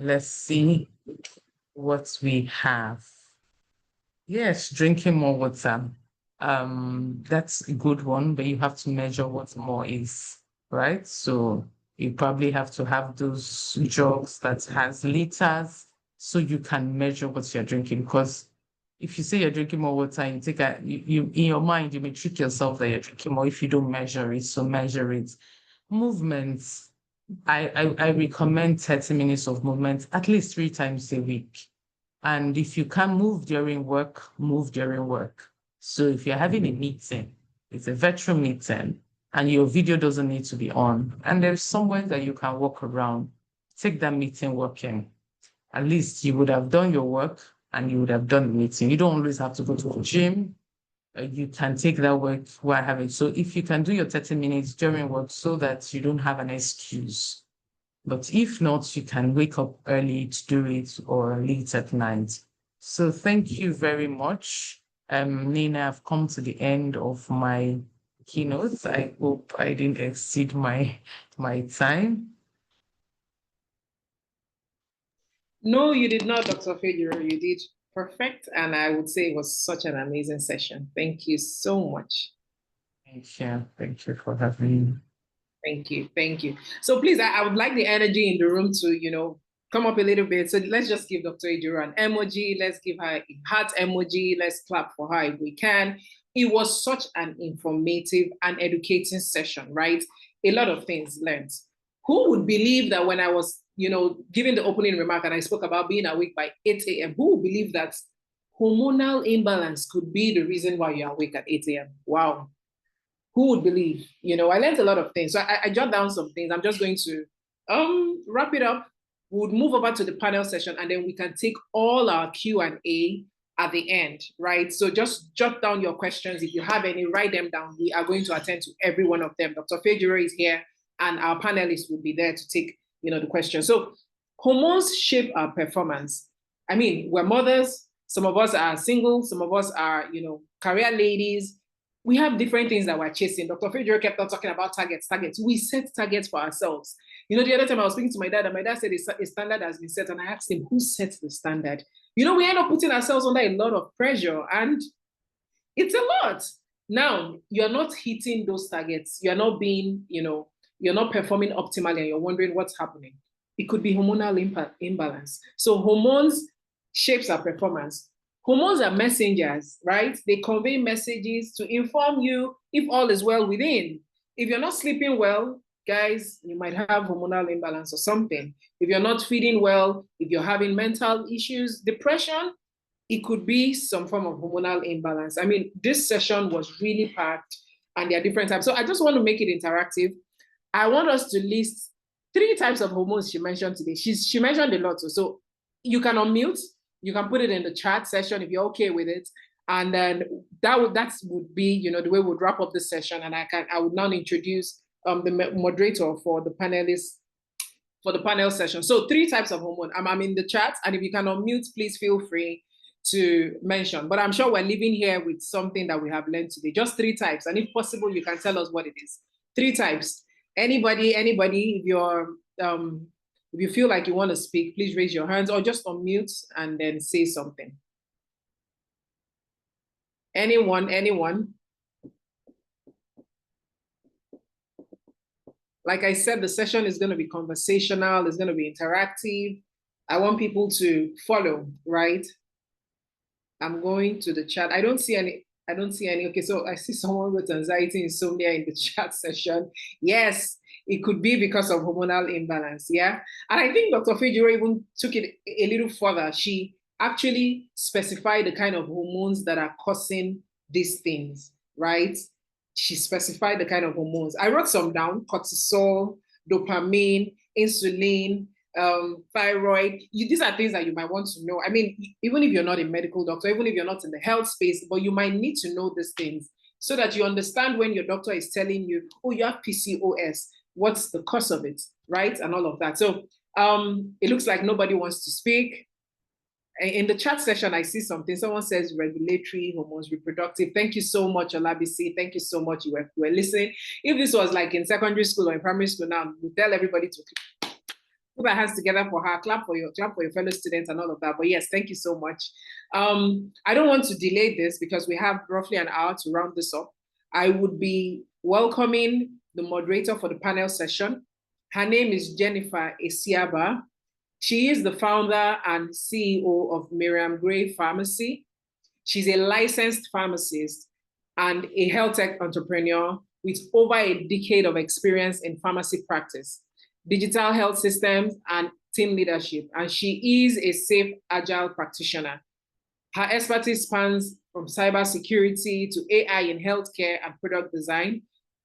let's see what we have. Yes, drinking more water. That's a good one, but you have to measure what more is, right? So you probably have to have those jugs that has liters so you can measure what you're drinking. Because if you say you're drinking more water, you in your mind, you may trick yourself that you're drinking more if you don't measure it. So measure it. Movements. I recommend 30 minutes of movement at least 3 times a week. And if you can move during work, move during work. So if you're having a meeting, it's a virtual meeting, and your video doesn't need to be on, and there's somewhere that you can walk around, take that meeting working. At least you would have done your work and you would have done the meeting. You don't always have to go to the gym. You can take that work while having. So if you can do your 30 minutes during work so that you don't have an excuse. But if not, you can wake up early to do it or late at night. So thank you very much. Nina, I've come to the end of my keynote. I hope I didn't exceed my time. No, you did not, Dr. Fejiro. You did perfect. And I would say it was such an amazing session. Thank you so much. Thank you. Thank you for having me. Thank you. Thank you. So please, I would like the energy in the room to, come up a little bit. So let's just give Dr. Fejiro an emoji. Let's give her a heart emoji. Let's clap for her if we can. It was such an informative and educating session, right? A lot of things learned. Who would believe that when I was, giving the opening remark and I spoke about being awake by 8 a.m., who would believe that hormonal imbalance could be the reason why you're awake at 8 a.m.? Wow. Who would believe? I learned a lot of things. So I jot down some things. I'm just going to wrap it up. We would move over to the panel session, and then we can take all our Q&A at the end, right? So just jot down your questions. If you have any, write them down. We are going to attend to every one of them. Dr. Fejiro is here, and our panelists will be there to take, the questions. So hormones shape our performance. I mean, we're mothers. Some of us are single. Some of us are, career ladies. We have different things that we're chasing. Dr. Fejiro kept on talking about targets. We set targets for ourselves. The other time I was speaking to my dad, and my dad said a standard has been set, and I asked him, who sets the standard? We end up putting ourselves under a lot of pressure, and it's a lot. Now, you're not hitting those targets. You're not being, you're not performing optimally, and you're wondering what's happening. It could be hormonal imbalance. So hormones shapes our performance. Hormones are messengers, right? They convey messages to inform you if all is well within. If you're not sleeping well, guys, you might have hormonal imbalance or something. If you're not feeding well, if you're having mental issues, depression, it could be some form of hormonal imbalance. I mean, this session was really packed, and there are different types. So I just want to make it interactive. I want us to list 3 types of hormones she mentioned today. She mentioned a lot. So you can unmute. You can put it in the chat session if you're okay with it. And then that would be, the way we'd wrap up the session. And I would now introduce the moderator for the panelists for the panel session. So 3 types of hormone. I'm in the chat, and if you can unmute, please feel free to mention. But I'm sure we're leaving here with something that we have learned today. Just 3 types. And if possible, you can tell us what it is. 3 types. Anybody, if you're if you feel like you want to speak, please raise your hands or just unmute and then say something. Anyone? Like I said, the session is going to be conversational. It's going to be interactive. I want people to follow, right? I'm going to the chat. I don't see I don't see any. Okay, so I see someone with anxiety, insomnia in the chat session. Yes, it could be because of hormonal imbalance. Yeah. And I think Dr. Fejiro even took it a little further. She actually specified the kind of hormones that are causing these things, right? She specified the kind of hormones. I wrote some down: cortisol, dopamine, insulin, thyroid. These are things that you might want to know. I mean, even if you're not a medical doctor, even if you're not in the health space, but you might need to know these things so that you understand when your doctor is telling you, oh, you have PCOS, what's the cause of it, right? And all of that. So it looks like nobody wants to speak. In the chat session, I see something. Someone says regulatory hormones, reproductive. Thank you so much, Olabisi. Thank you so much. You were listening. If this was like in secondary school or in primary school now, we tell everybody to put our hands together for her, clap for your fellow students and all of that. But yes, thank you so much. I don't want to delay this because we have roughly an hour to round this up. I would be welcoming the moderator for the panel session. Her name is Jennifer Esiaba. She is the founder and CEO of Miriam Gray Pharmacy. She's a licensed pharmacist and a health tech entrepreneur with over a decade of experience in pharmacy practice, digital health systems, and team leadership. And she is a safe, agile practitioner. Her expertise spans from cybersecurity to AI in healthcare and product design,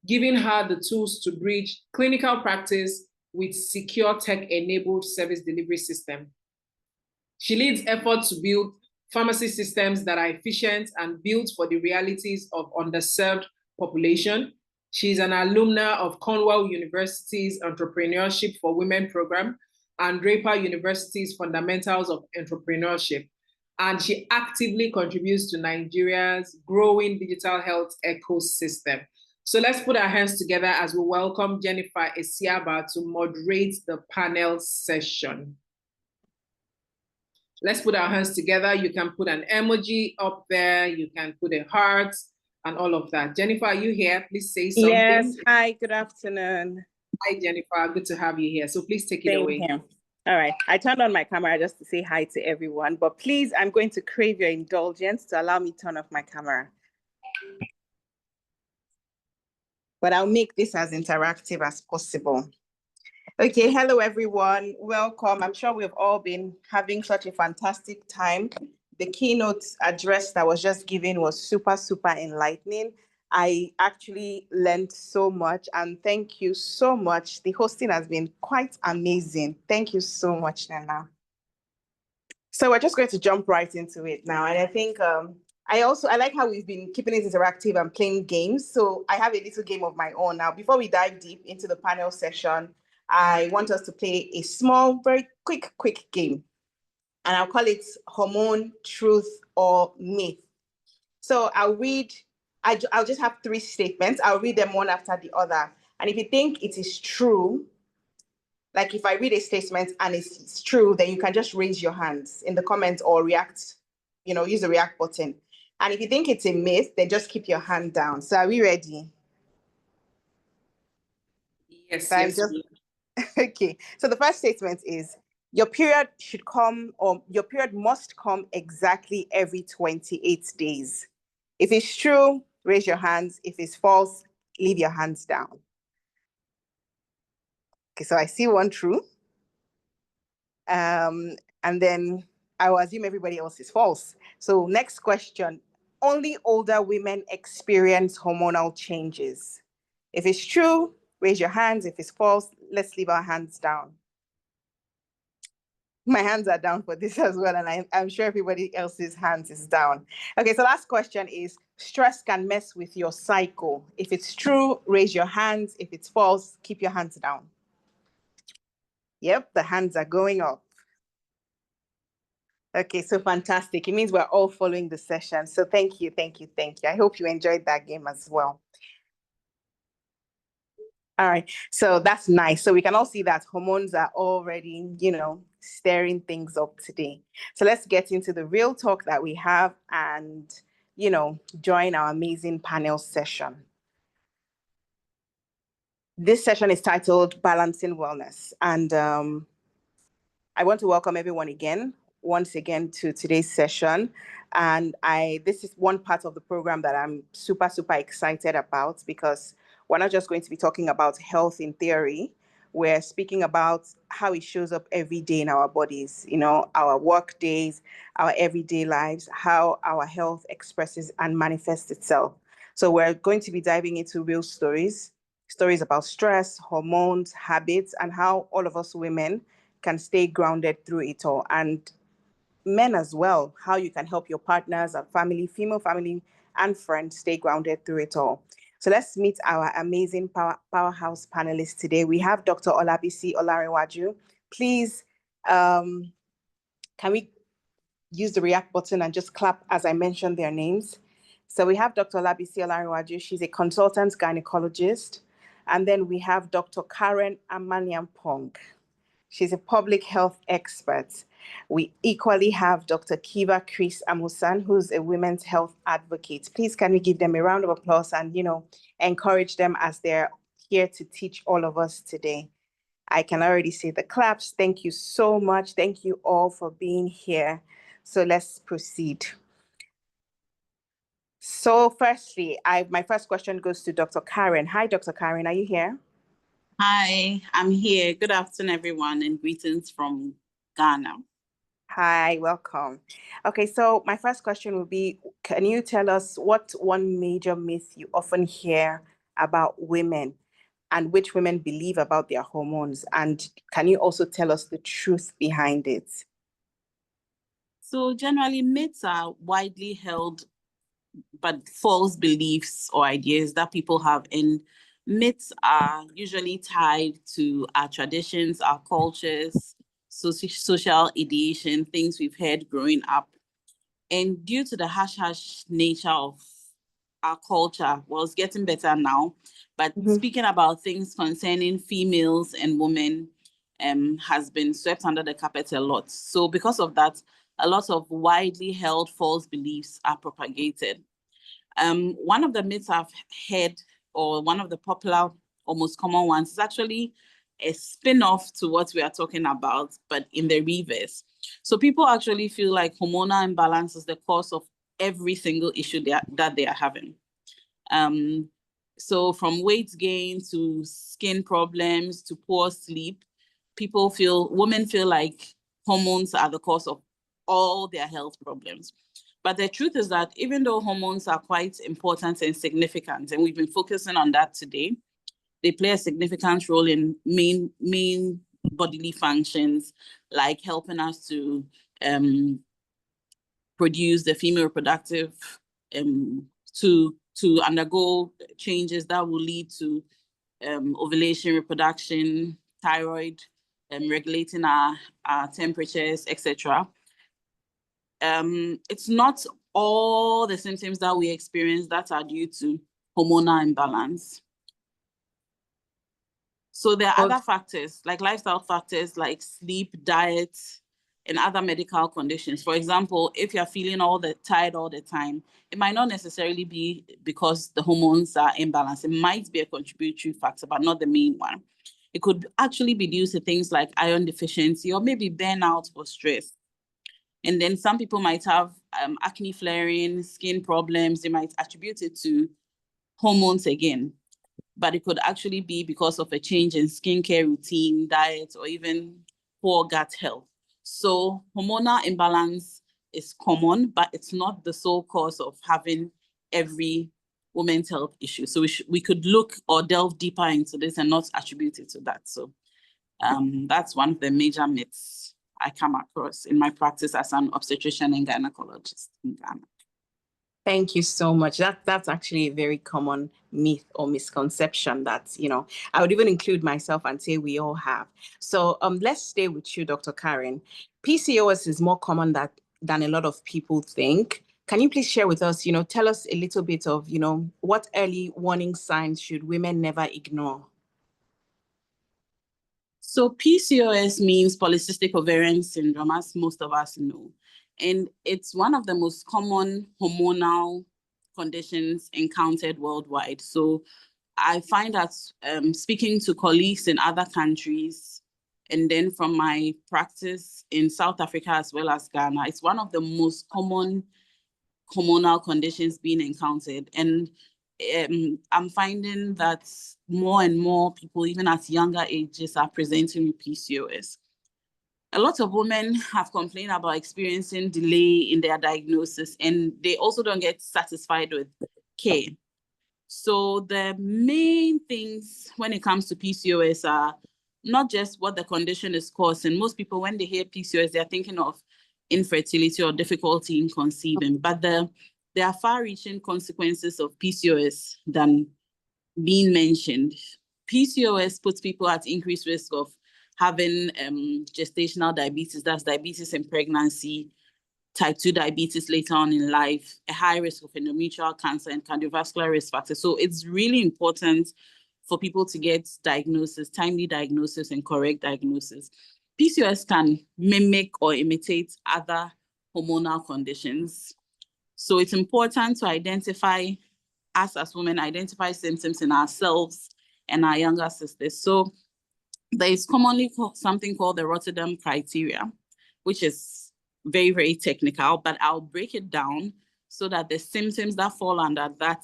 giving her the tools to bridge clinical practice with secure tech-enabled service delivery system. She leads efforts to build pharmacy systems that are efficient and built for the realities of underserved population. She's an alumna of Cornwall University's Entrepreneurship for Women program and Draper University's Fundamentals of Entrepreneurship. And she actively contributes to Nigeria's growing digital health ecosystem. So let's put our hands together as we welcome Jennifer Esiaba to moderate the panel session. Let's put our hands together. You can put an emoji up there. You can put a heart and all of that. Jennifer, are you here? Please say something. Yes. Hi, good afternoon. Hi, Jennifer. Good to have you here. So please take it away. Here. All right. I turned on my camera just to say hi to everyone, but please, I'm going to crave your indulgence to allow me to turn off my camera. But I'll make this as interactive as possible. Okay, hello everyone, welcome. I'm sure we've all been having such a fantastic time. The keynote address that was just given was super, super enlightening. I actually learned so much and thank you so much. The hosting has been quite amazing. Thank you so much, Nana. So we're just going to jump right into it now. And I think I like how we've been keeping it interactive and playing games. So I have a little game of my own now. Before we dive deep into the panel session, I want us to play a small, very quick game. And I'll call it Hormone, Truth, or Myth. So I'll just have 3 statements. I'll read them one after the other. And if you think it is true, like if I read a statement and it's true, then you can just raise your hands in the comments or react, use the react button. And if you think it's a myth, then just keep your hand down. So are we ready? Yes, so yes. Okay. So the first statement is, your period should come, or your period must come exactly every 28 days. If it's true, raise your hands. If it's false, leave your hands down. Okay, so I see one true. And then I will assume everybody else is false. So next question, only older women experience hormonal changes. If it's true, raise your hands. If it's false, let's leave our hands down. My hands are down for this as well, and I'm sure everybody else's hands is down. Okay, so last question is, stress can mess with your cycle. If it's true, raise your hands. If it's false, keep your hands down. Yep, the hands are going up. Okay, so fantastic. It means we're all following the session. So thank you. I hope you enjoyed that game as well. All right, so that's nice. So we can all see that hormones are already, stirring things up today. So let's get into the real talk that we have and, join our amazing panel session. This session is titled Balancing Wellness. And I want to welcome everyone once again to today's session. And this is one part of the program that I'm super, super excited about, because we're not just going to be talking about health in theory. We're speaking about how it shows up every day in our bodies, our work days, our everyday lives, how our health expresses and manifests itself. So we're going to be diving into real stories about stress, hormones, habits, and how all of us women can stay grounded through it all. And men as well, how you can help your partners and family, female family and friends stay grounded through it all. So let's meet our amazing powerhouse panelists today. We have Dr. Olabisi Olarinwaju. Please, can we use the react button and just clap as I mention their names? So we have Dr. Olabisi Olarinwaju. She's a consultant gynecologist. And then we have Dr. Karen Amanaimpong. She's a public health expert. We equally have Dr. Kiva Chris Amusan, who's a women's health advocate. Please, can we give them a round of applause and, encourage them as they're here to teach all of us today. I can already see the claps. Thank you so much. Thank you all for being here. So let's proceed. So firstly, my first question goes to Dr. Karen. Hi, Dr. Karen, are you here? Hi, I'm here. Good afternoon, everyone, and greetings from Ghana. Hi, welcome. Okay, so my first question would be, can you tell us what one major myth you often hear about women and which women believe about their hormones? And can you also tell us the truth behind it? So generally, myths are widely held, but false beliefs or ideas that people have. And myths are usually tied to our traditions, our cultures, social ideation, things we've heard growing up. And due to the hush-hush nature of our culture, well, it's getting better now, but speaking about things concerning females and women has been swept under the carpet a lot. So because of that, a lot of widely held false beliefs are propagated. One of the myths I've heard, or one of the popular or most common ones, is actually a spin-off to what we are talking about, but in the reverse. So people actually feel like hormonal imbalance is the cause of every single issue that they are having. So from weight gain to skin problems to poor sleep, women feel like hormones are the cause of all their health problems. But the truth is that even though hormones are quite important and significant, and we've been focusing on that today, they play a significant role in main bodily functions, like helping us to produce the female reproductive, to undergo changes that will lead to ovulation, reproduction, thyroid, regulating our temperatures, etc. It's not all the symptoms that we experience that are due to hormonal imbalance. So there are other factors, like lifestyle factors, like sleep, diet, and other medical conditions. For example, if you're feeling tired all the time, it might not necessarily be because the hormones are imbalanced. It might be a contributory factor, but not the main one. It could actually be due to things like iron deficiency or maybe burnout or stress. And then some people might have acne flaring, skin problems. They might attribute it to hormones again, but it could actually be because of a change in skincare routine, diet, or even poor gut health. So hormonal imbalance is common, but it's not the sole cause of having every women's health issue. So we could look or delve deeper into this and not attribute it to that. So that's one of the major myths I come across in my practice as an obstetrician and gynecologist in Ghana. Thank you so much. That's actually a very common myth or misconception that, I would even include myself and say we all have. So let's stay with you, Dr. Karen. PCOS is more common than a lot of people think. Can you please share with us, tell us a little bit of, what early warning signs should women never ignore? So PCOS means polycystic ovarian syndrome, as most of us know. And it's one of the most common hormonal conditions encountered worldwide. So I find that speaking to colleagues in other countries, and then from my practice in South Africa as well as Ghana, it's one of the most common hormonal conditions being encountered. And I'm finding that more and more people, even at younger ages, are presenting with PCOS. A lot of women have complained about experiencing delay in their diagnosis, and they also don't get satisfied with care. So the main things when it comes to PCOS are not just what the condition is causing. Most people, when they hear PCOS, they're thinking of infertility or difficulty in conceiving, but there are far-reaching consequences of PCOS than being mentioned. PCOS puts people at increased risk of having gestational diabetes, that's diabetes in pregnancy, type 2 diabetes later on in life, a high risk of endometrial cancer, and cardiovascular risk factors. So it's really important for people to get diagnosis, timely diagnosis, and correct diagnosis. PCOS can mimic or imitate other hormonal conditions. So it's important to identify, us as women, identify symptoms in ourselves and our younger sisters. So there is commonly something called the Rotterdam criteria, which is very, very technical, but I'll break it down so that the symptoms that fall under that,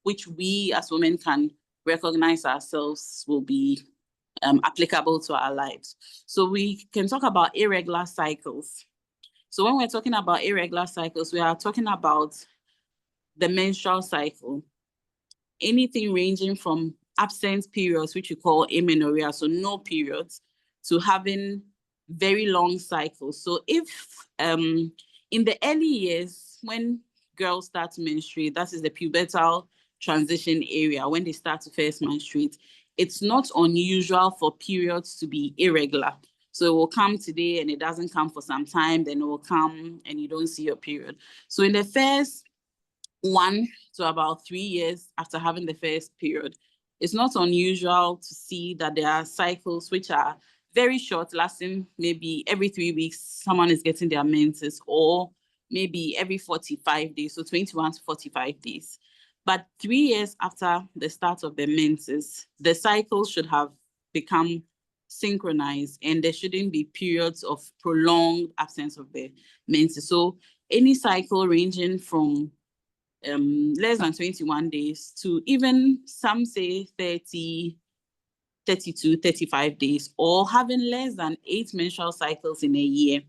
which we as women can recognize ourselves, will be applicable to our lives. So we can talk about irregular cycles. So when we're talking about irregular cycles, we are talking about the menstrual cycle. Anything ranging from absent periods, which we call amenorrhea, so no periods, to having very long cycles. So if in the early years, when girls start to menstruate, that is the pubertal transition area, when they start to first menstruate, it's not unusual for periods to be irregular. So it will come today and it doesn't come for some time, then it will come and you don't see your period. So in the first 1 to about 3 years after having the first period, it's not unusual to see that there are cycles which are very short, lasting maybe every 3 weeks, someone is getting their menses, or maybe every 45 days, so 21 to 45 days. But 3 years after the start of the menses, the cycles should have become synchronized and there shouldn't be periods of prolonged absence of the menses. So any cycle ranging from less than 21 days to even some say 30, 32, 35 days, or having less than 8 menstrual cycles in a year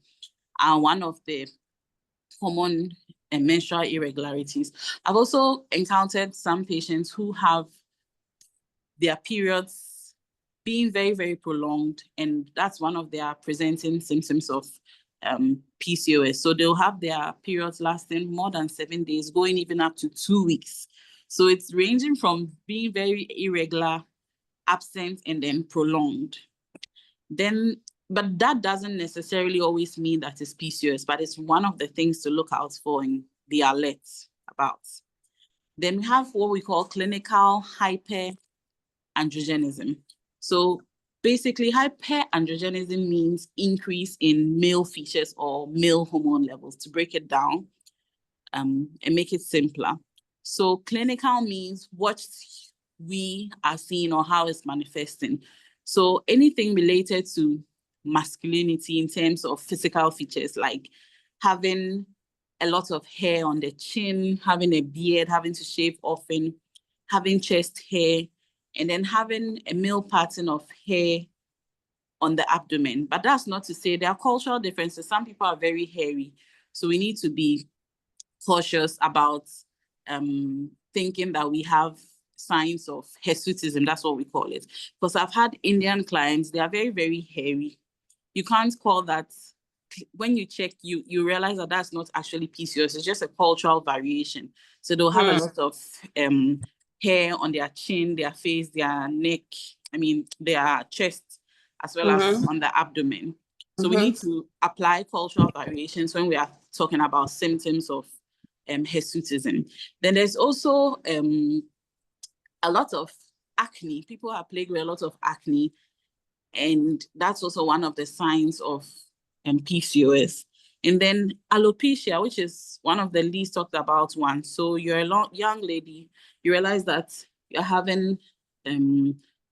are one of the common menstrual irregularities. I've also encountered some patients who have their periods being very, very prolonged, and that's one of their presenting symptoms of PCOS. So they'll have their periods lasting more than 7 days, going even up to 2 weeks. So it's ranging from being very irregular, absent, and then prolonged. But that doesn't necessarily always mean that it's PCOS, but it's one of the things to look out for and be alert about. Then we have what we call clinical hyperandrogenism. So basically, hyperandrogenism means increase in male features or male hormone levels, to break it down and make it simpler. So clinical means what we are seeing or how it's manifesting. So anything related to masculinity in terms of physical features, like having a lot of hair on the chin, having a beard, having to shave often, having chest hair, and then having a male pattern of hair on the abdomen. But that's not to say there are cultural differences. Some people are very hairy. So we need to be cautious about thinking that we have signs of hirsutism, that's what we call it. Because I've had Indian clients, they are very, very hairy. You can't call that, when you check, you realize that that's not actually PCOS, it's just a cultural variation. So they'll have a lot of hair on their chin, their face, their neck, their chest, as well as on the abdomen. So we need to apply cultural variations when we are talking about symptoms of hirsutism. Then there's also a lot of acne. People are plagued with a lot of acne, and that's also one of the signs of PCOS. And then alopecia, which is one of the least talked about ones. So you're a young lady, you realize that you're having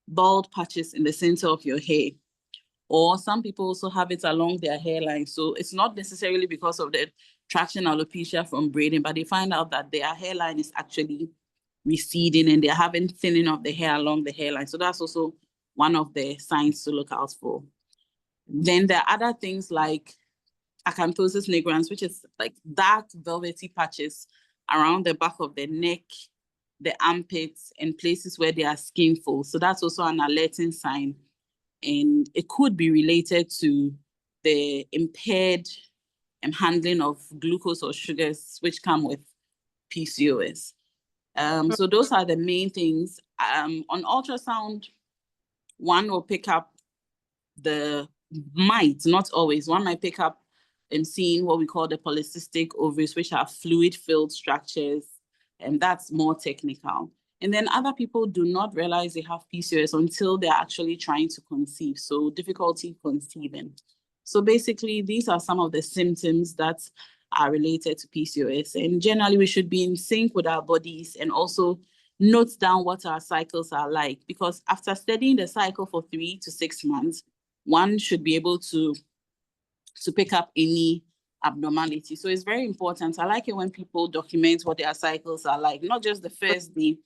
bald patches in the center of your hair. Or some people also have it along their hairline. So it's not necessarily because of the traction alopecia from braiding, but they find out that their hairline is actually receding and they're having thinning of the hair along the hairline. So that's also one of the signs to look out for. Then there are other things like acanthosis nigrans, which is like dark velvety patches around the back of the neck, the armpits, and places where they are skinful. So that's also an alerting sign. And it could be related to the impaired handling of glucose or sugars, which come with PCOS. So those are the main things. On ultrasound, one will pick up not always, one might pick up and seeing what we call the polycystic ovaries, which are fluid-filled structures, and that's more technical. And then other people do not realize they have PCOS until they're actually trying to conceive, so difficulty conceiving. So basically, these are some of the symptoms that are related to PCOS. And generally, we should be in sync with our bodies and also note down what our cycles are like, because after studying the cycle for 3 to 6 months, one should be able to pick up any abnormality. So it's very important. I like it when people document what their cycles are like, not just the first day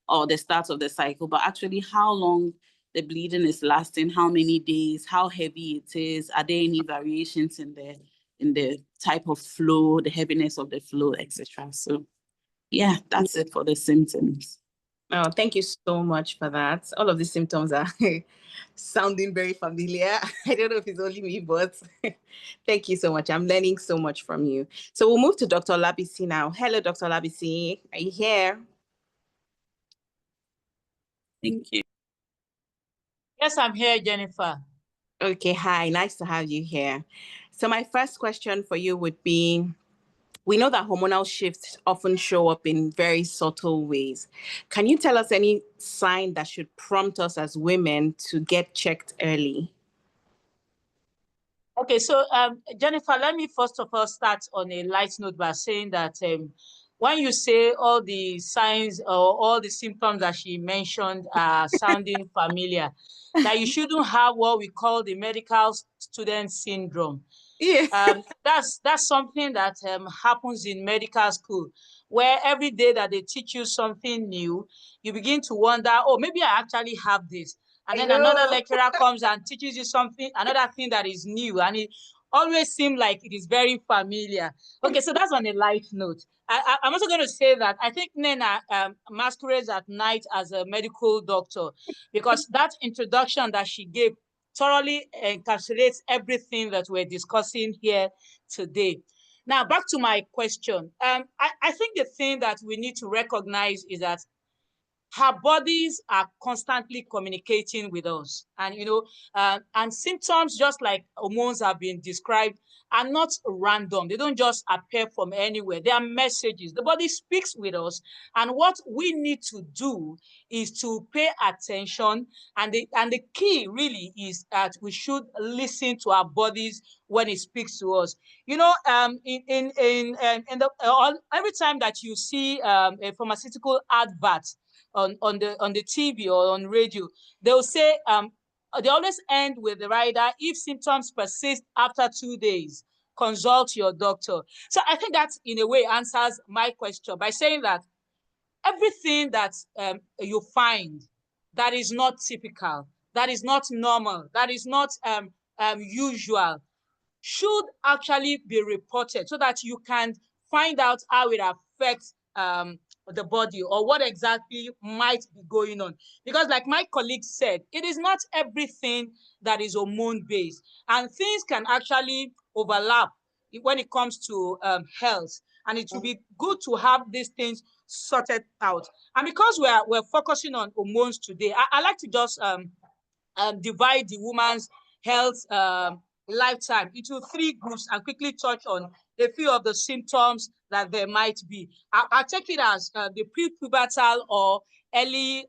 or the start of the cycle, but actually how long the bleeding is lasting, how many days, how heavy it is, are there any variations in the type of flow, the heaviness of the flow, etc. So yeah, that's it for the symptoms. Oh, thank you so much for that. All of these symptoms are sounding very familiar. I don't know if it's only me, but thank you so much. I'm learning so much from you. So we'll move to Dr. Labisi now. Hello, Dr. Labisi. Are you here? Thank you. Yes, I'm here, Jennifer. Okay, hi. Nice to have you here. So my first question for you would be, we know that hormonal shifts often show up in very subtle ways. Can you tell us any sign that should prompt us as women to get checked early? Okay, so Jennifer, let me first of all start on a light note by saying that when you say all the signs or all the symptoms that she mentioned are sounding familiar, that you shouldn't have what we call the medical student syndrome. Yeah. That's something that happens in medical school, where every day that they teach you something new, you begin to wonder, oh, maybe I actually have this. And then another lecturer comes and teaches you something, another thing that is new, and it always seems like it is very familiar. Okay, so that's on a light note. I'm also going to say that I think Nena masquerades at night as a medical doctor, because that introduction that she gave thoroughly encapsulates everything that we're discussing here today. Now, back to my question. I think the thing that we need to recognize is that her bodies are constantly communicating with us. And, and symptoms, just like hormones have been described, are not random. They don't just appear from anywhere. They are messages. The body speaks with us. And what we need to do is to pay attention. And the key really is that we should listen to our bodies when it speaks to us. Every time that you see a pharmaceutical advert on the TV or on radio, they'll say, they always end with the rider, if symptoms persist after 2 days, consult your doctor. So I think that in a way answers my question by saying that everything that you find that is not typical, that is not normal, that is not usual, should actually be reported so that you can find out how it affects the body or what exactly might be going on. Because like my colleague said, it is not everything that is hormone-based, and things can actually overlap when it comes to health. And it would be good to have these things sorted out. And because we're focusing on hormones today, I like to just divide the woman's health lifetime into 3 groups and quickly touch on a few of the symptoms that there might be. I take it as the prepubertal or early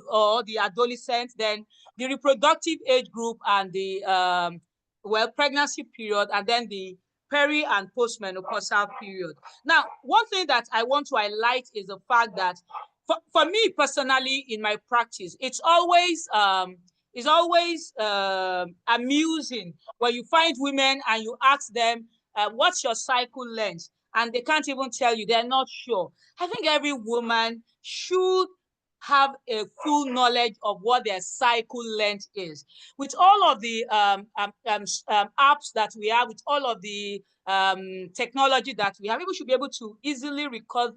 or the adolescent, then the reproductive age group, and the pregnancy period, and then the peri and postmenopausal period. Now, one thing that I want to highlight is the fact that for me personally in my practice, it's always amusing when you find women and you ask them, what's your cycle length? and they can't even tell you, they're not sure. I think every woman should have a full knowledge of what their cycle length is. With all of the apps that we have, with all of the technology that we have, people should be able to easily record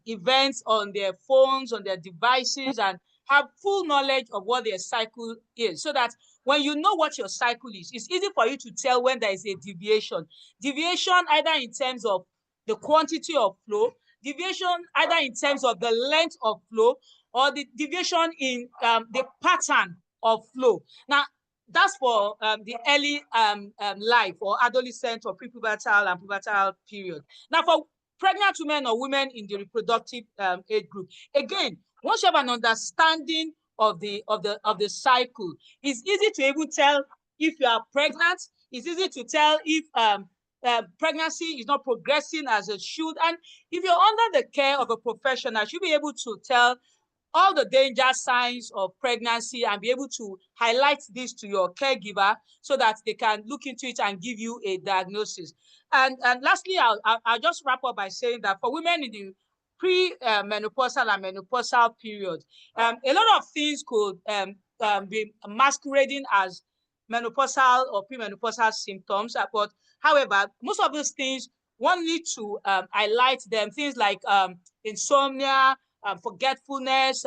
events on their phones, on their devices, and have full knowledge of what their cycle is, so that when you know what your cycle is, it's easy for you to tell when there is a deviation. Deviation either in terms of the quantity of flow, deviation either in terms of the length of flow, or the deviation in the pattern of flow. Now, that's for the early life or adolescent or prepubertal and pubertal period. Now, for pregnant women or women in the reproductive age group, again, once you have an understanding of the cycle, it's easy to even tell if you are pregnant. It's easy to tell if pregnancy is not progressing as it should. And if you're under the care of a professional, you'll be able to tell all the danger signs of pregnancy and be able to highlight this to your caregiver so that they can look into it and give you a diagnosis. And lastly, I'll just wrap up by saying that for women in the pre-menopausal and menopausal period, a lot of things could be masquerading as menopausal or premenopausal symptoms. But however, most of those things, one needs to highlight them. Things like insomnia, forgetfulness,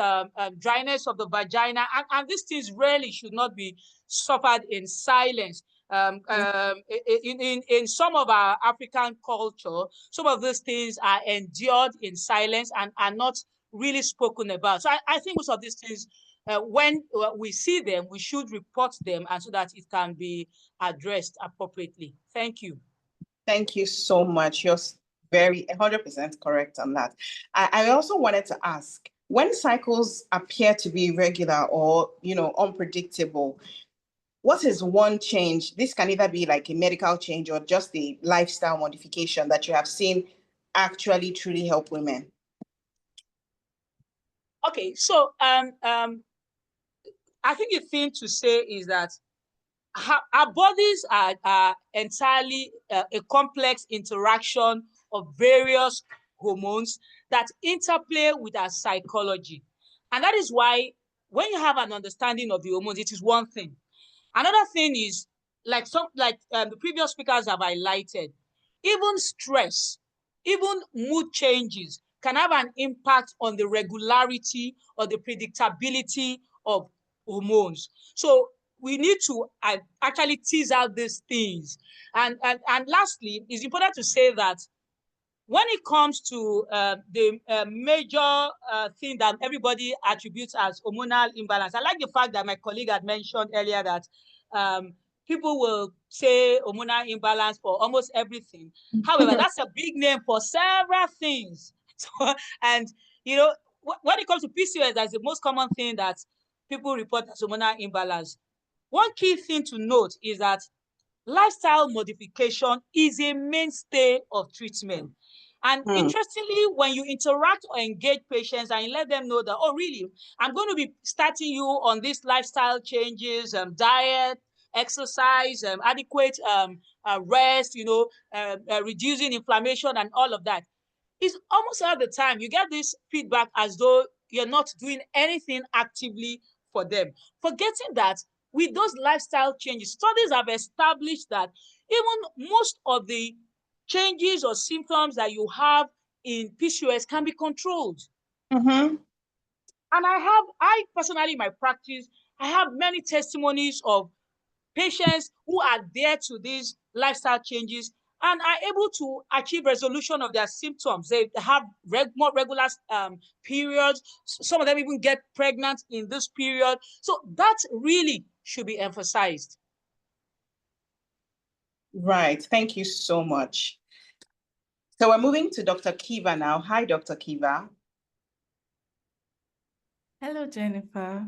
dryness of the vagina, and these things really should not be suffered in silence. In some of our African culture, some of these things are endured in silence and are not really spoken about. So I think most of these things, when we see them, we should report them, and so that it can be addressed appropriately. Thank you. Thank you so much. You're very 100% correct on that. I also wanted to ask, when cycles appear to be irregular or, unpredictable, what is one change? This can either be like a medical change or just a lifestyle modification that you have seen actually truly help women. Okay, so I think the thing to say is that our bodies are entirely a complex interaction of various hormones that interplay with our psychology. And that is why when you have an understanding of the hormones, it is one thing. Another thing is, like the previous speakers have highlighted, even stress, even mood changes can have an impact on the regularity or the predictability of hormones. So we need to actually tease out these things. And lastly, it's important to say that when it comes to the major thing that everybody attributes as hormonal imbalance, I like the fact that my colleague had mentioned earlier that people will say hormonal imbalance for almost everything. However, that's a big name for several things. So, and, when it comes to PCOS, that's the most common thing that people report as hormonal imbalance. One key thing to note is that lifestyle modification is a mainstay of treatment. And interestingly, when you interact or engage patients and you let them know that, oh, really, I'm going to be starting you on these lifestyle changes, diet, exercise, adequate rest, reducing inflammation and all of that. It's almost all the time you get this feedback as though you're not doing anything actively for them, forgetting that with those lifestyle changes, studies have established that even most of the changes or symptoms that you have in PCOS can be controlled. And I personally, in my practice, I have many testimonies of patients who are there to these lifestyle changes and are able to achieve resolution of their symptoms. They have more regular periods. Some of them even get pregnant in this period. So that really should be emphasized. Right. Thank you so much. So we're moving to Dr. Kiva now. Hi, Dr. Kiva. Hello, Jennifer.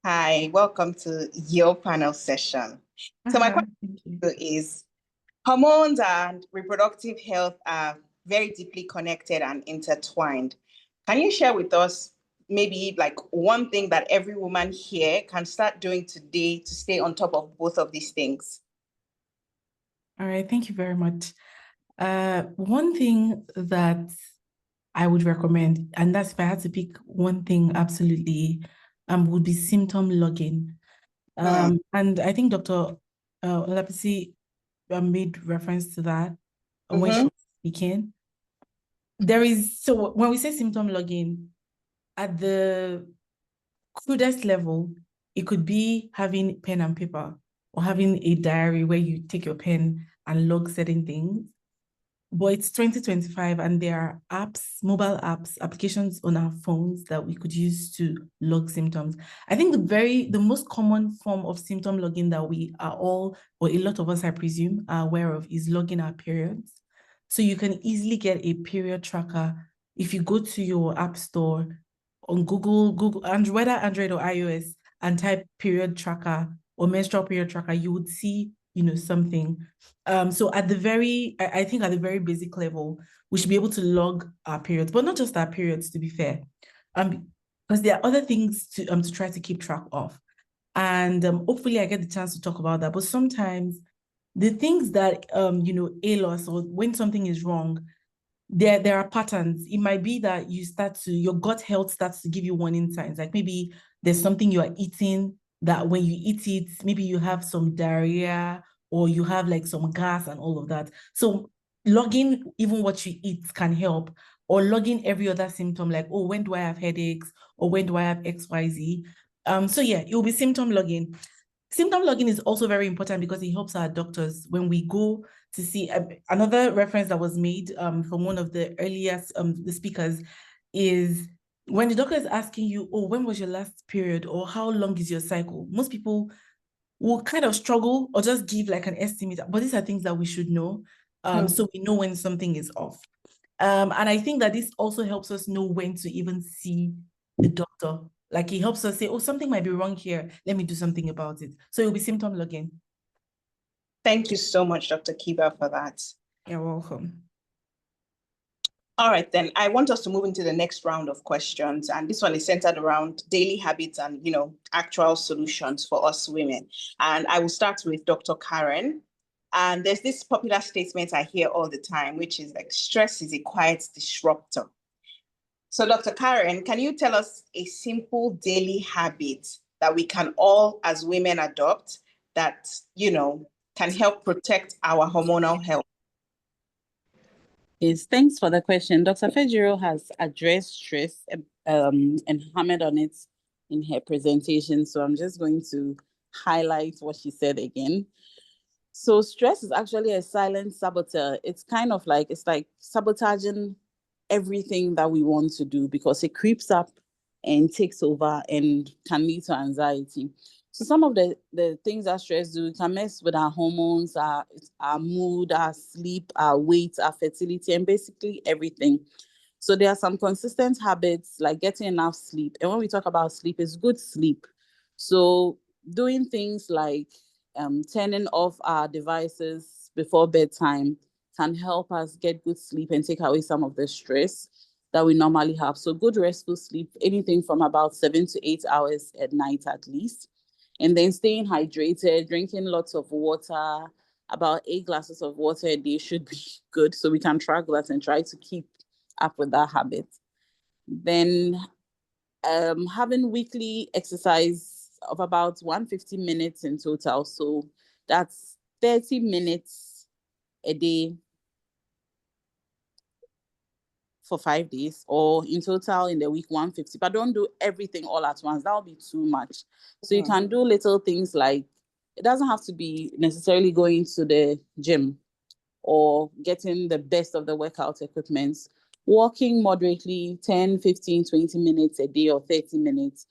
Hi, welcome to your panel session. So my question is, hormones and reproductive health are very deeply connected and intertwined. Can you share with us maybe like one thing that every woman here can start doing today to stay on top of both of these things? All right, thank you very much. One thing that I would recommend, and that's if I had to pick one thing absolutely, would be symptom logging. And I think Dr. Olapisi made reference to that when she was speaking. So when we say symptom logging, at the crudest level, it could be having pen and paper or having a diary where you take your pen and log certain things. But it's 2025 and there are apps, mobile apps, applications on our phones that we could use to log symptoms. I think the most common form of symptom logging that we are all, or a lot of us, I presume, are aware of is logging our periods. So you can easily get a period tracker if you go to your app store on Google, and whether Android or iOS, and type period tracker or menstrual period tracker, you would see, something. So I think at the very basic level, we should be able to log our periods, but not just our periods, to be fair. Because there are other things to try to keep track of. And hopefully I get the chance to talk about that. But sometimes the things that ail us, or when something is wrong, there are patterns. It might be that your gut health starts to give you warning signs. Like maybe there's something you are eating that when you eat it, maybe you have some diarrhea or you have like some gas and all of that. So logging even what you eat can help, or logging every other symptom, like, oh, when do I have headaches, or when do I have XYZ? So yeah, it will be symptom logging. Symptom logging is also very important because it helps our doctors when we go to see. Another reference that was made from one of the earliest the speakers is when the doctor is asking you, oh, when was your last period, or how long is your cycle? Most people will kind of struggle or just give like an estimate, but these are things that we should know, so we know when something is off. And I think that this also helps us know when to even see the doctor. Like it helps us say, oh, something might be wrong here. Let me do something about it. So it'll be symptom logging. Thank you so much, Dr. Kiba, for that. You're welcome. All right, then I want us to move into the next round of questions. And this one is centered around daily habits and, actual solutions for us women. And I will start with Dr. Karen. And there's this popular statement I hear all the time, which is like, stress is a quiet disruptor. So Dr. Karen, can you tell us a simple daily habit that we can all as women adopt that, can help protect our hormonal health? Yes, thanks for the question. Dr. Fejiro has addressed stress and hammered on it in her presentation. So I'm just going to highlight what she said again. So stress is actually a silent saboteur. It's like sabotaging everything that we want to do because it creeps up and takes over and can lead to anxiety. So some of the things that stress do, it can mess with our hormones, our mood, our sleep, our weight, our fertility, and basically everything. So there are some consistent habits like getting enough sleep. And when we talk about sleep, it's good sleep. So doing things like turning off our devices before bedtime can help us get good sleep and take away some of the stress that we normally have. So good restful sleep, anything from about 7 to 8 hours at night at least. And then staying hydrated, drinking lots of water, about 8 glasses of water a day should be good. So we can track that and try to keep up with that habit. Then having weekly exercise of about 150 minutes in total. So that's 30 minutes a day for 5 days, or in total in the week 150, but don't do everything all at once. That'll be too much. So you can do little things like, it doesn't have to be necessarily going to the gym or getting the best of the workout equipment. Walking moderately 10, 15, 20 minutes a day or 30 minutes,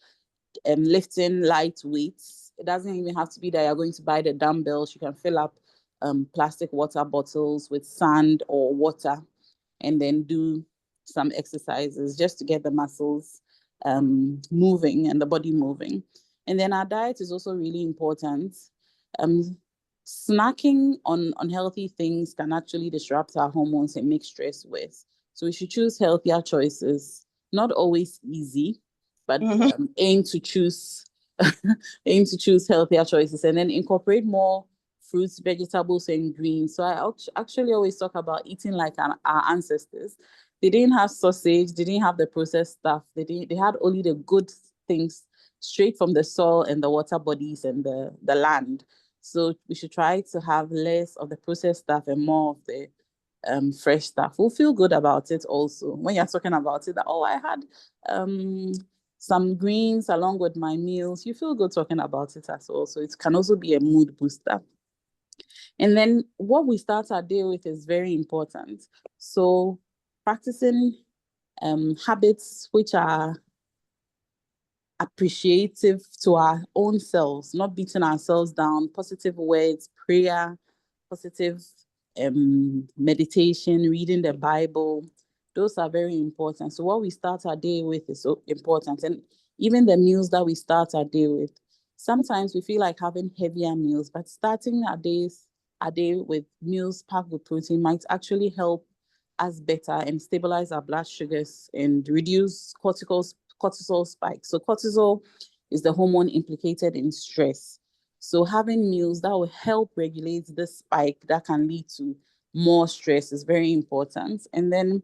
lifting light weights. It doesn't even have to be that you're going to buy the dumbbells. You can fill up plastic water bottles with sand or water and then do some exercises just to get the muscles moving and the body moving. And then our diet is also really important. Snacking on unhealthy things can actually disrupt our hormones and make stress worse. So we should choose healthier choices. Not always easy, but aim to choose healthier choices, and then incorporate more fruits, vegetables, and greens. So I actually always talk about eating like our ancestors. They didn't have sausage, they didn't have the processed stuff. They had only the good things straight from the soil and the water bodies and the land. So we should try to have less of the processed stuff and more of the fresh stuff. We'll feel good about it also. When you're talking about it, that, oh, I had some greens along with my meals, you feel good talking about it as well. So it can also be a mood booster. And then what we start our day with is very important. So practicing habits which are appreciative to our own selves, not beating ourselves down, positive words, prayer, positive meditation, reading the Bible. Those are very important. So what we start our day with is so important. And even the meals that we start our day with, sometimes we feel like having heavier meals, but starting our day with meals packed with protein might actually help us better and stabilize our blood sugars and reduce cortisol spikes. So cortisol is the hormone implicated in stress. So having meals that will help regulate the spike that can lead to more stress is very important. And then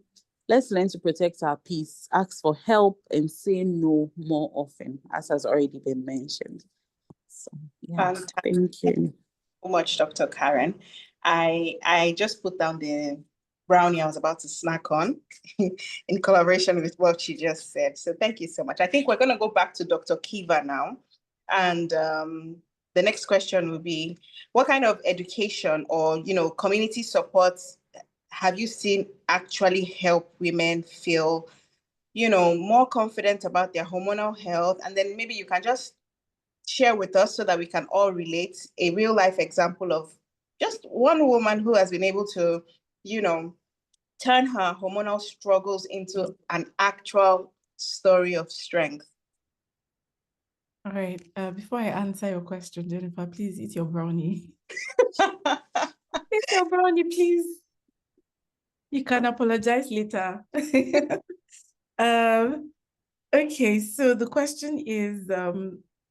let's learn to protect our peace, ask for help, and say no more often, as has already been mentioned. So yeah, thank you so much, Dr. Karen. I just put down the brownie I was about to snack on in collaboration with what she just said. So thank you so much. I think we're going to go back to Dr. Kiva now. And the next question will be, what kind of education or, community support have you seen actually help women feel, more confident about their hormonal health? And then maybe you can just share with us so that we can all relate a real life example of just one woman who has been able to, turn her hormonal struggles into an actual story of strength. All right. Before I answer your question, Jennifer, please eat your brownie. Eat your brownie, please. You can apologize later. Okay, so the question is,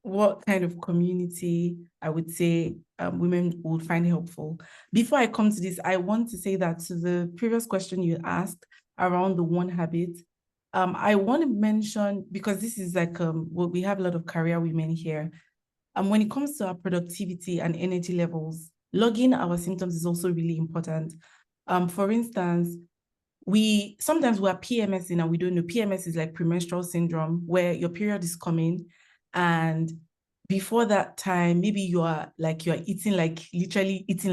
what kind of community I would say women would find helpful. Before I come to this, I want to say that to the previous question you asked around the one habit, I want to mention, because this is like, we have a lot of career women here. When it comes to our productivity and energy levels, logging our symptoms is also really important. For instance, sometimes we're PMSing and we don't know. PMS is like premenstrual syndrome, where your period is coming, and before that time, maybe you're literally eating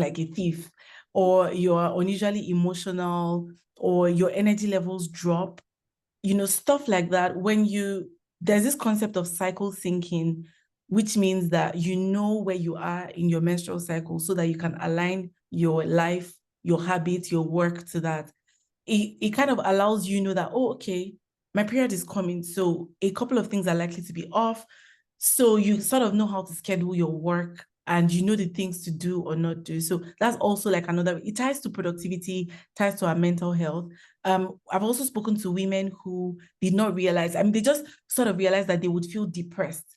like a thief, or you're unusually emotional, or your energy levels drop, stuff like that. There's this concept of cycle syncing, which means that you know where you are in your menstrual cycle so that you can align your life, your habits, your work to that. It kind of allows you know that, oh, okay, my period is coming, so a couple of things are likely to be off. So you sort of know how to schedule your work, and you know the things to do or not do. So that's also like it ties to productivity, ties to our mental health. I've also spoken to women who did not realize, they just sort of realized that they would feel depressed.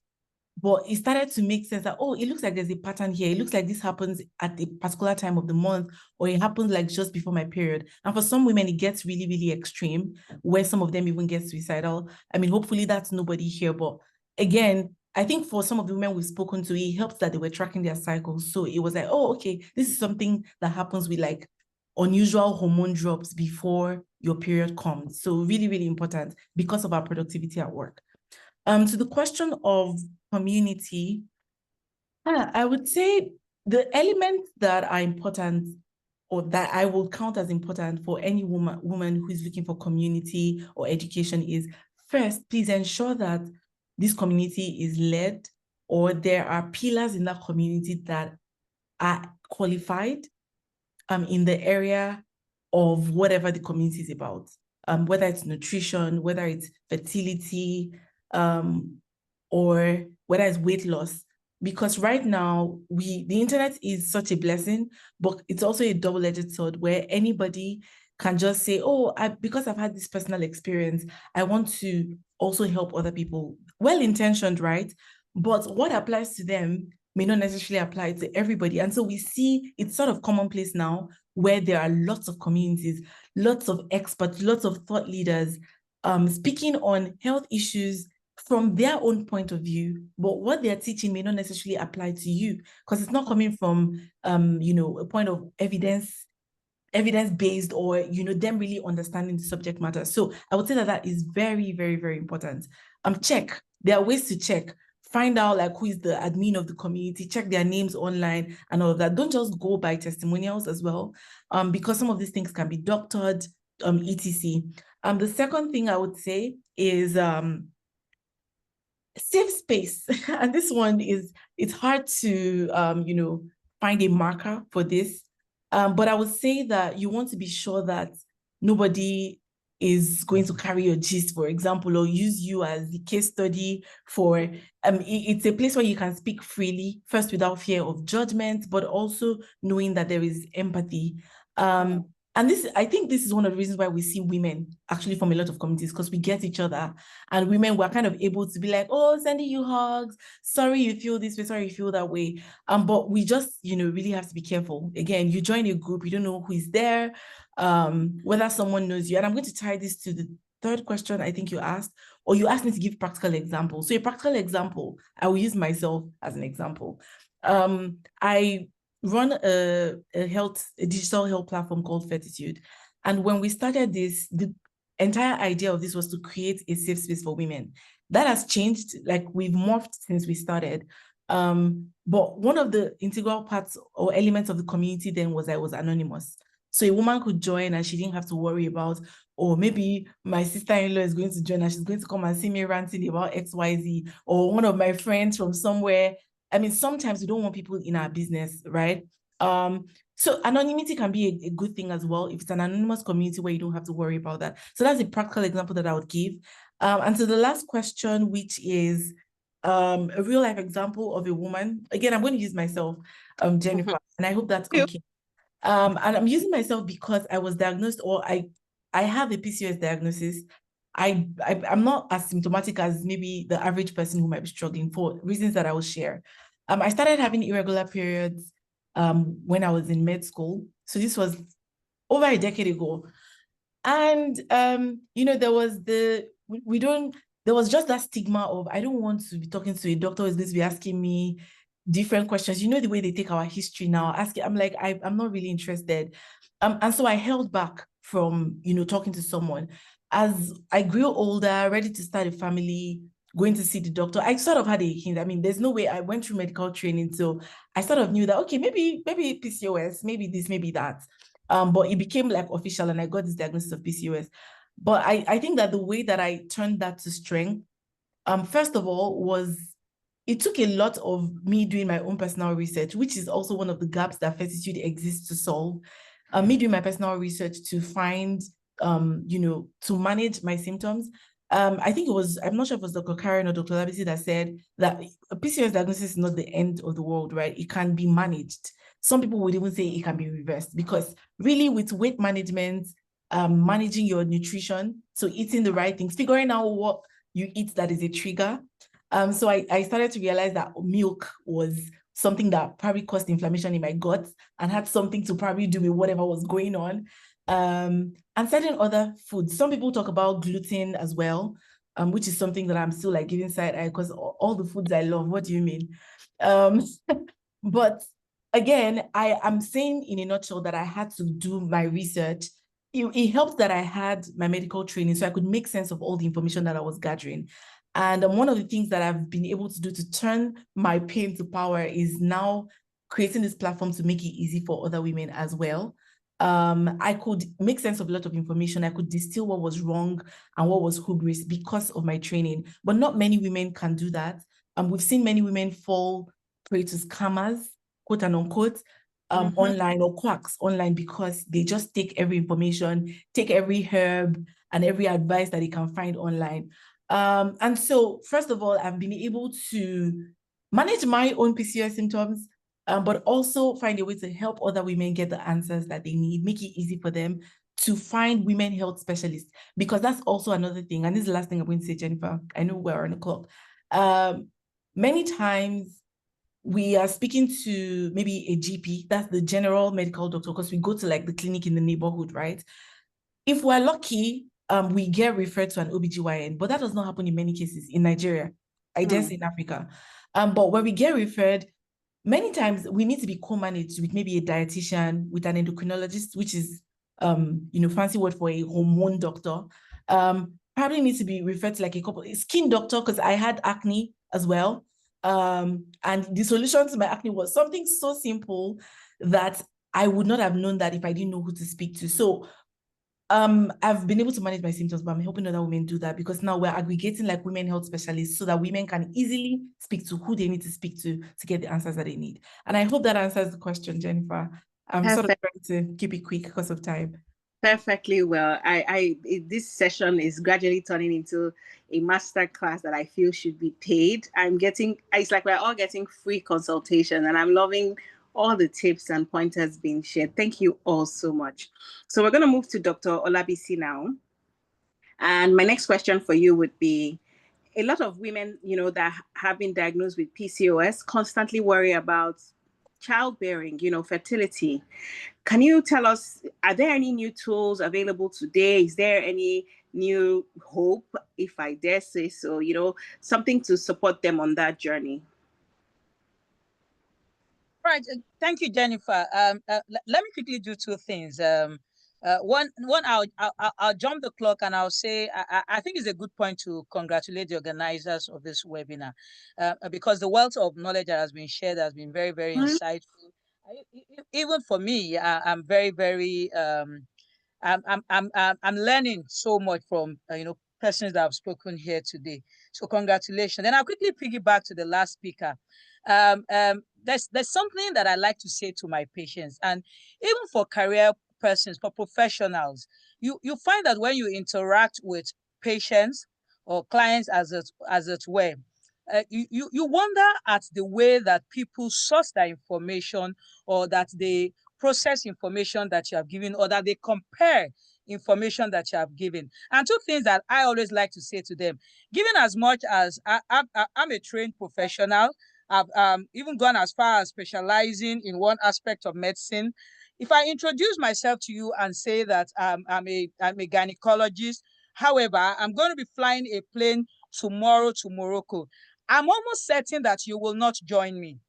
But it started to make sense that, oh, it looks like there's a pattern here. It looks like this happens at a particular time of the month, or it happens like just before my period. And for some women, it gets really, really extreme, where some of them even get suicidal. Hopefully that's nobody here. But again, I think for some of the women we've spoken to, it helps that they were tracking their cycles. So it was like, oh, okay, this is something that happens with like unusual hormone drops before your period comes. So really, really important because of our productivity at work. To the question of community, I would say the elements that are important, or that I will count as important for any woman who is looking for community or education, is first, please ensure that this community is led, or there are pillars in that community that are qualified in the area of whatever the community is about, whether it's nutrition, whether it's fertility, or whether it's weight loss. Because right now, the internet is such a blessing, but it's also a double-edged sword, where anybody can just say, oh, because I've had this personal experience, I want to also help other people. Well-intentioned, right? But what applies to them may not necessarily apply to everybody. And so we see it's sort of commonplace now where there are lots of communities, lots of experts, lots of thought leaders speaking on health issues from their own point of view, but what they're teaching may not necessarily apply to you because it's not coming from, a point of evidence-based or, them really understanding the subject matter. So I would say that is very, very, very important. Check. There are ways to check. Find out like who is the admin of the community, check their names online and all of that. Don't just go by testimonials as well, because some of these things can be doctored, etc. The second thing I would say is safe space. And this one it's hard to, find a marker for this. But I would say that you want to be sure that nobody is going to carry your gist, for example, or use you as the case study for, it's a place where you can speak freely, first without fear of judgment, but also knowing that there is empathy. And I think this is one of the reasons why we see women actually from a lot of communities, because we get each other, and women were kind of able to be like, oh, sending you hugs, sorry you feel this way, sorry you feel that way. But we just, really have to be careful. Again, you join a group, you don't know who is there, whether someone knows you. And I'm going to tie this to the third question I think you asked, or you asked me to give practical examples. So a practical example, I will use myself as an example. I run a digital health platform called Fertitude. And when we started this, the entire idea of this was to create a safe space for women. That has changed, like we've morphed since we started. But one of the integral parts or elements of the community then was I was anonymous. So a woman could join and she didn't have to worry about, or maybe my sister-in-law is going to join and she's going to come and see me ranting about XYZ, or one of my friends from somewhere. I mean, sometimes we don't want people in our business, right? So anonymity can be a good thing as well if it's an anonymous community where you don't have to worry about that. So that's a practical example that I would give. And so the last question, which is a real life example of a woman. Again, I'm going to use myself, Jennifer, and I hope that's okay. And I'm using myself because I was diagnosed, or I have a PCOS diagnosis. I'm not as symptomatic as maybe the average person who might be struggling, for reasons that I will share. I started having irregular periods when I was in med school. So this was over a decade ago. And, there was there was just that stigma of, I don't want to be talking to a doctor who's going to be asking me different questions. The way they take our history now, asking, I'm like, I'm not really interested. And so I held back from, talking to someone. As I grew older, ready to start a family, going to see the doctor, I sort of had a hint. I mean, there's no way. I went through medical training, so I sort of knew that, okay, maybe PCOS, maybe this, maybe that. But it became like official and I got this diagnosis of PCOS. But I think that the way that I turned that to strength, first of all, was it took a lot of me doing my own personal research, which is also one of the gaps that Fertitude exists to solve. Me doing my personal research to find, to manage my symptoms. I think it was, I'm not sure if it was Dr. Karen or Dr. Labisi that said that a PCOS diagnosis is not the end of the world, right? It can be managed. Some people would even say it can be reversed, because really with weight management, managing your nutrition, so eating the right things, figuring out what you eat that is a trigger. So I started to realize that milk was something that probably caused inflammation in my gut and had something to probably do with whatever was going on. And certain other foods. Some people talk about gluten as well, which is something that I'm still like giving side eye, because all the foods I love, what do you mean? But again, I'm saying in a nutshell that I had to do my research. It helped that I had my medical training, so I could make sense of all the information that I was gathering. And one of the things that I've been able to do to turn my pain to power is now creating this platform to make it easy for other women as well. I could make sense of a lot of information. I could distill what was wrong and what was hubris because of my training, but not many women can do that. We've seen many women fall prey to scammers, quote and unquote, online, or quacks online, because they just take every information, take every herb and every advice that they can find online. And so, first of all, I've been able to manage my own PCOS symptoms, but also find a way to help other women get the answers that they need, make it easy for them to find women health specialists, because that's also another thing. And this is the last thing I'm going to say, Jennifer. I know we're on the clock. Many times we are speaking to maybe a GP, that's the general medical doctor, because we go to like the clinic in the neighborhood, right? If we're lucky, we get referred to an OBGYN, but that does not happen in many cases in Nigeria. I dare say in Africa. But when we get referred, many times we need to be co-managed with maybe a dietitian, with an endocrinologist, which is, fancy word for a hormone doctor. Probably needs to be referred to like a couple, skin doctor, because I had acne as well. And the solution to my acne was something so simple that I would not have known that if I didn't know who to speak to. So I've been able to manage my symptoms, but I'm helping other women do that, because now we're aggregating like women health specialists so that women can easily speak to who they need to speak to get the answers that they need. And I hope that answers the question, Jennifer. I'm sort of trying to keep it quick because of time. Perfectly well. This session is gradually turning into a master class that I feel should be paid. It's like we're all getting free consultation, and I'm loving all the tips and pointers being shared. Thank you all so much. So we're going to move to Dr. Olabisi now. And my next question for you would be, a lot of women, that have been diagnosed with PCOS constantly worry about childbearing, fertility. Can you tell us, are there any new tools available today? Is there any new hope, if I dare say so, something to support them on that journey? Right. Thank you, Jennifer. Let me quickly do two things. One, I'll jump the clock and I'll say I think it's a good point to congratulate the organizers of this webinar, because the wealth of knowledge that has been shared has been very, very insightful. Even for me, I'm very, very I'm learning so much from persons that have spoken here today. So congratulations. Then I'll quickly piggyback to the last speaker. There's something that I like to say to my patients, and even for career persons, for professionals, you find that when you interact with patients or clients as it were, you wonder at the way that people source their information, or that they process information that you have given, or that they compare information that you have given. And two things that I always like to say to them, given as much as I'm a trained professional, I've even gone as far as specializing in one aspect of medicine. If I introduce myself to you and say that I'm a gynecologist, however, I'm going to be flying a plane tomorrow to Morocco, I'm almost certain that you will not join me.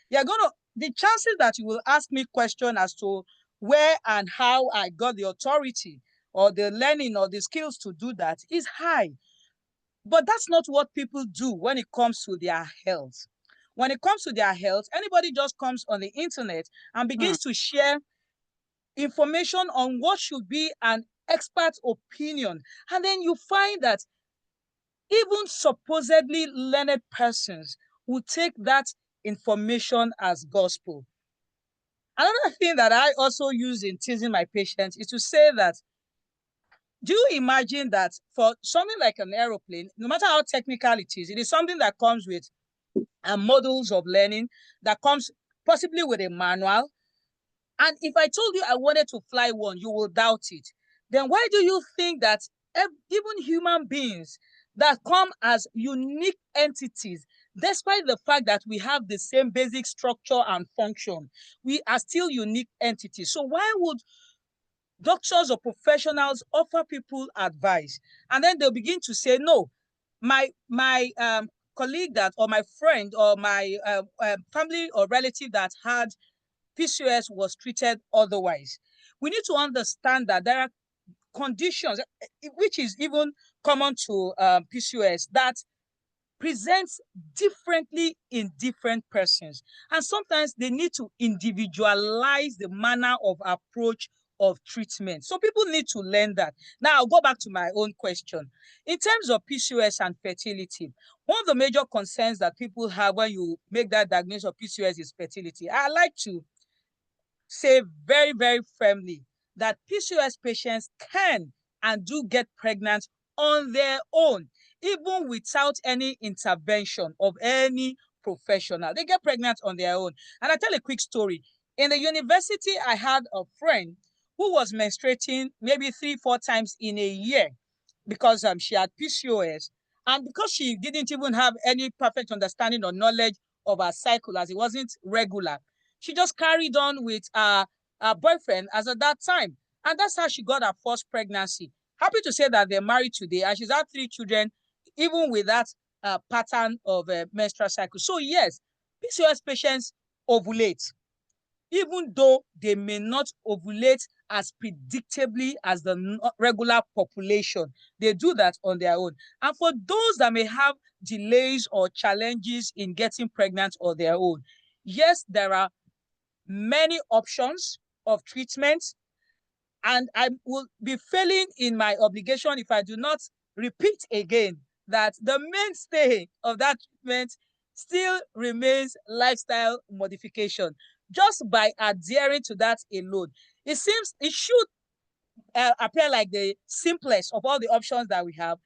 The chances that you will ask me questions as to where and how I got the authority or the learning or the skills to do that is high. But that's not what people do when it comes to their health. When it comes to their health, anybody just comes on the internet and begins to share information on what should be an expert opinion. And then you find that even supposedly learned persons will take that information as gospel. Another thing that I also use in teasing my patients is to say that, do you imagine that for something like an aeroplane, no matter how technical it is something that comes with models of learning, that comes possibly with a manual. And if I told you I wanted to fly one, you will doubt it. Then why do you think that even human beings that come as unique entities, despite the fact that we have the same basic structure and function, we are still unique entities? So why would doctors or professionals offer people advice, and then they'll begin to say, no, my colleague that, or my friend, or my family or relative that had PCOS was treated otherwise? We need to understand that there are conditions, which is even common to PCOS, that presents differently in different persons. And sometimes they need to individualize the manner of approach of treatment. So people need to learn that. Now I'll go back to my own question. In terms of PCOS and fertility, one of the major concerns that people have when you make that diagnosis of PCOS is fertility. I like to say very, very firmly that PCOS patients can and do get pregnant on their own, even without any intervention of any professional. They get pregnant on their own. And I tell a quick story. In the university, I had a friend who was menstruating maybe 3-4 times in a year because she had PCOS. And because she didn't even have any perfect understanding or knowledge of her cycle, as it wasn't regular. She just carried on with her boyfriend as at that time. And that's how she got her first pregnancy. Happy to say that they're married today, and she's had 3 children, even with that pattern of menstrual cycle. So yes, PCOS patients ovulate, even though they may not ovulate as predictably as the regular population. They do that on their own. And for those that may have delays or challenges in getting pregnant on their own, yes, there are many options of treatment, and I will be failing in my obligation if I do not repeat again that the mainstay of that treatment still remains lifestyle modification. Just by adhering to that alone, it should appear like the simplest of all the options that we have,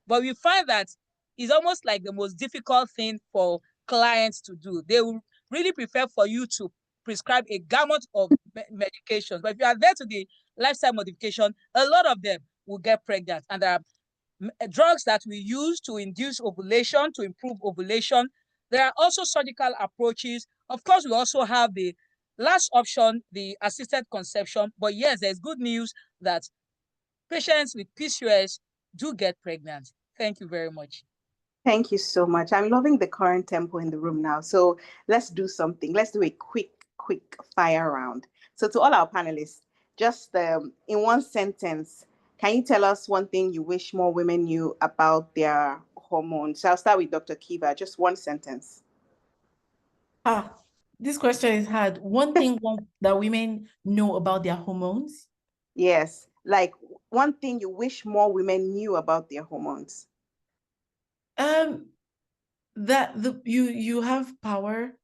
but we find that it's almost like the most difficult thing for clients to do. They will really prefer for you to prescribe a gamut of medications, but if you are there to the lifestyle modification, a lot of them will get pregnant. And there are drugs that we use to induce ovulation, to improve ovulation. There are also surgical approaches. Of course, we also have the last option, the assisted conception. But yes, there's good news that patients with PCOS do get pregnant. Thank you very much. Thank you so much. I'm loving the current tempo in the room now. So let's do something. Let's do a quick fire round. So to all our panelists, just in one sentence, can you tell us one thing you wish more women knew about their hormones? So I'll start with Dr. Kiva, just one sentence. This question is hard. One thing that women know about their hormones? Yes, like one thing you wish more women knew about their hormones. That you have power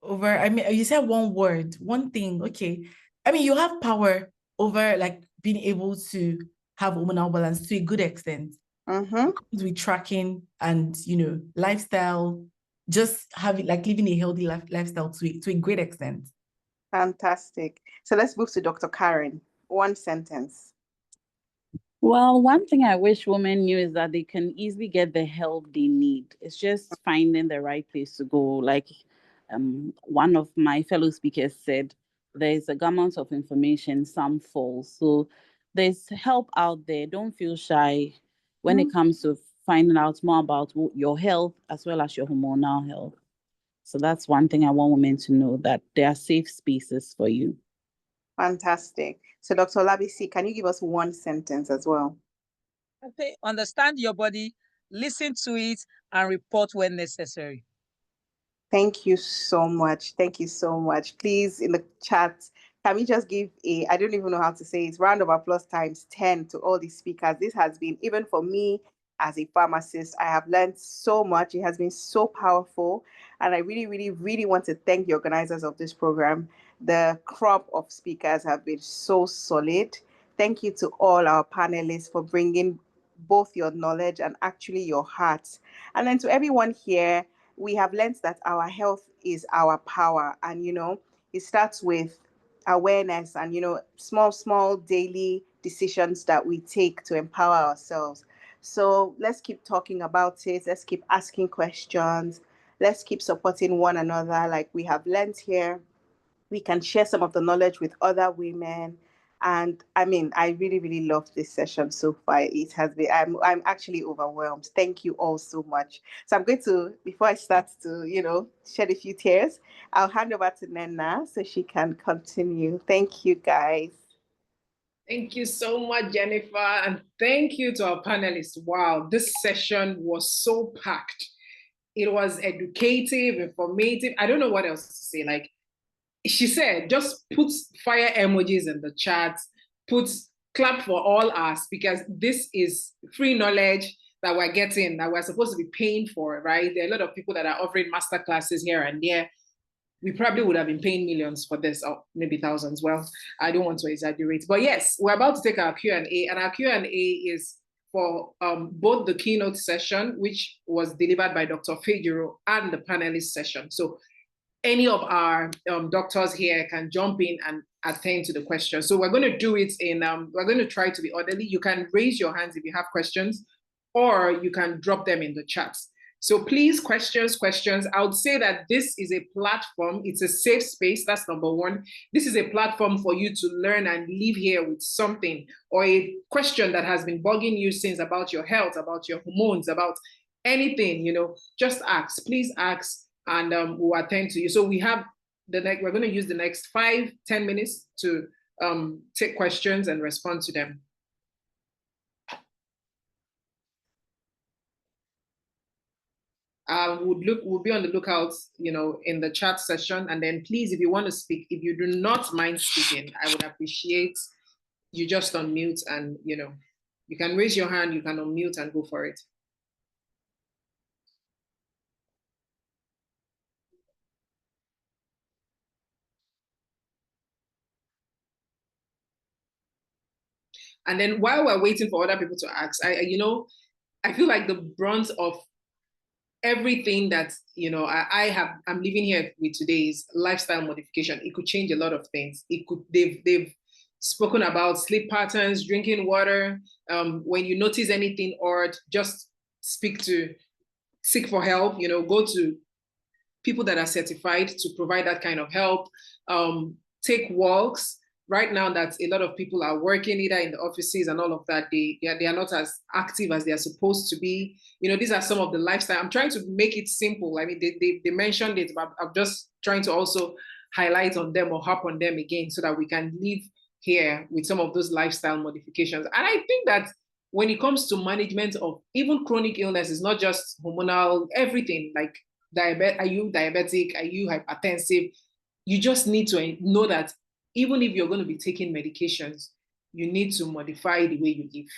over, I mean, you said one word, one thing, okay. I mean, you have power over like being able to have hormonal balance to a good extent. With tracking and, you know, lifestyle, just having like living a healthy lifestyle to a great extent. Fantastic. So let's move to Dr. Karen. One sentence. Well, one thing I wish women knew is that they can easily get the help they need. It's just finding the right place to go. Like one of my fellow speakers said, there's a gamut of information, some falls. So there's help out there. Don't feel shy when it comes to finding out more about your health as well as your hormonal health. So that's one thing I want women to know, that there are safe spaces for you. Fantastic. So Dr. Olabisi, can you give us one sentence as well? Okay, understand your body, listen to it, and report when necessary. Thank you so much. Thank you so much. Please, in the chat, can we just give I don't even know how to say it, round of applause times 10 to all these speakers. This has been, even for me as a pharmacist, I have learned so much. It has been so powerful. And I really, really, really want to thank the organizers of this program. The crop of speakers have been so solid. Thank you to all our panelists for bringing both your knowledge and actually your hearts. And then to everyone here, we have learned that our health is our power. And, you know, it starts with awareness and, you know, small daily decisions that we take to empower ourselves. So let's keep talking about it. Let's keep asking questions. Let's keep supporting one another. Like we have learned here, we can share some of the knowledge with other women. And I mean, I really, really love this session so far. It has been, I'm actually overwhelmed. Thank you all so much. So I'm going to, before I start to, you know, shed a few tears, I'll hand over to Nena so she can continue. Thank you, guys. Thank you so much, Jennifer. And thank you to our panelists. Wow, this session was so packed. It was educative, informative. I don't know what else to say. Like, she said, just put fire emojis in the chat, clap for all us, because this is free knowledge that we're getting, that we're supposed to be paying for, right? There are a lot of people that are offering master classes here and there. We probably would have been paying millions for this, or maybe thousands. Well, I don't want to exaggerate. But yes, we're about to take our Q&A, and our Q&A is for both the keynote session, which was delivered by Dr. Fejiro, and the panelist session. So any of our doctors here can jump in and attend to the questions. So we're going to do it in, we're going to try to be orderly. You can raise your hands if you have questions, or you can drop them in the chat. So please, questions. I would say that this is a platform. It's a safe space. That's number one. This is a platform for you to learn and leave here with something or a question that has been bugging you since about your health, about your hormones, about anything, just ask. Please ask, and we'll attend to you. So we have we're going to use the next 5-10 minutes to take questions and respond to them. We'll be on the lookout, in the chat session. And then please, if you want to speak, if you do not mind speaking, I would appreciate you just unmute and, you can raise your hand, you can unmute and go for it. And then while we're waiting for other people to ask, I feel like the brunt of everything that I'm living here with today is lifestyle modification. It could change a lot of things. They've spoken about sleep patterns, drinking water. When you notice anything odd, just seek for help. Go to people that are certified to provide that kind of help. Take walks. Right now, that a lot of people are working either in the offices and all of that, they are not as active as they are supposed to be. These are some of the lifestyle. I'm trying to make it simple. I mean, they mentioned it, but I'm just trying to also highlight on them or harp on them again so that we can live here with some of those lifestyle modifications. And I think that when it comes to management of even chronic illness, it's not just hormonal, everything like are you diabetic? Are you hypertensive? You just need to know that even if you're going to be taking medications, you need to modify the way you live.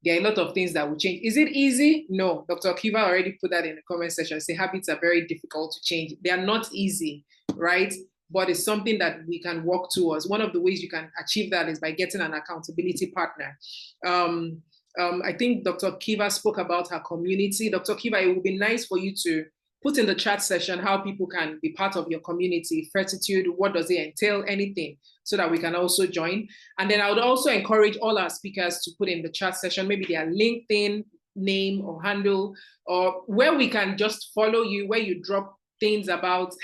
There are a lot of things that will change. Is it easy? No. Dr. Kiva already put that in the comment section. Say habits are very difficult to change. They are not easy, right? But it's something that we can work towards. One of the ways you can achieve that is by getting an accountability partner. I think Dr. Kiva spoke about her community. Dr. Kiva, it would be nice for you to put in the chat session how people can be part of your community. Fertitude, what does it entail? Anything, so that we can also join. And then I would also encourage all our speakers to put in the chat session, maybe their LinkedIn name or handle, or where we can just follow you, where you drop things about,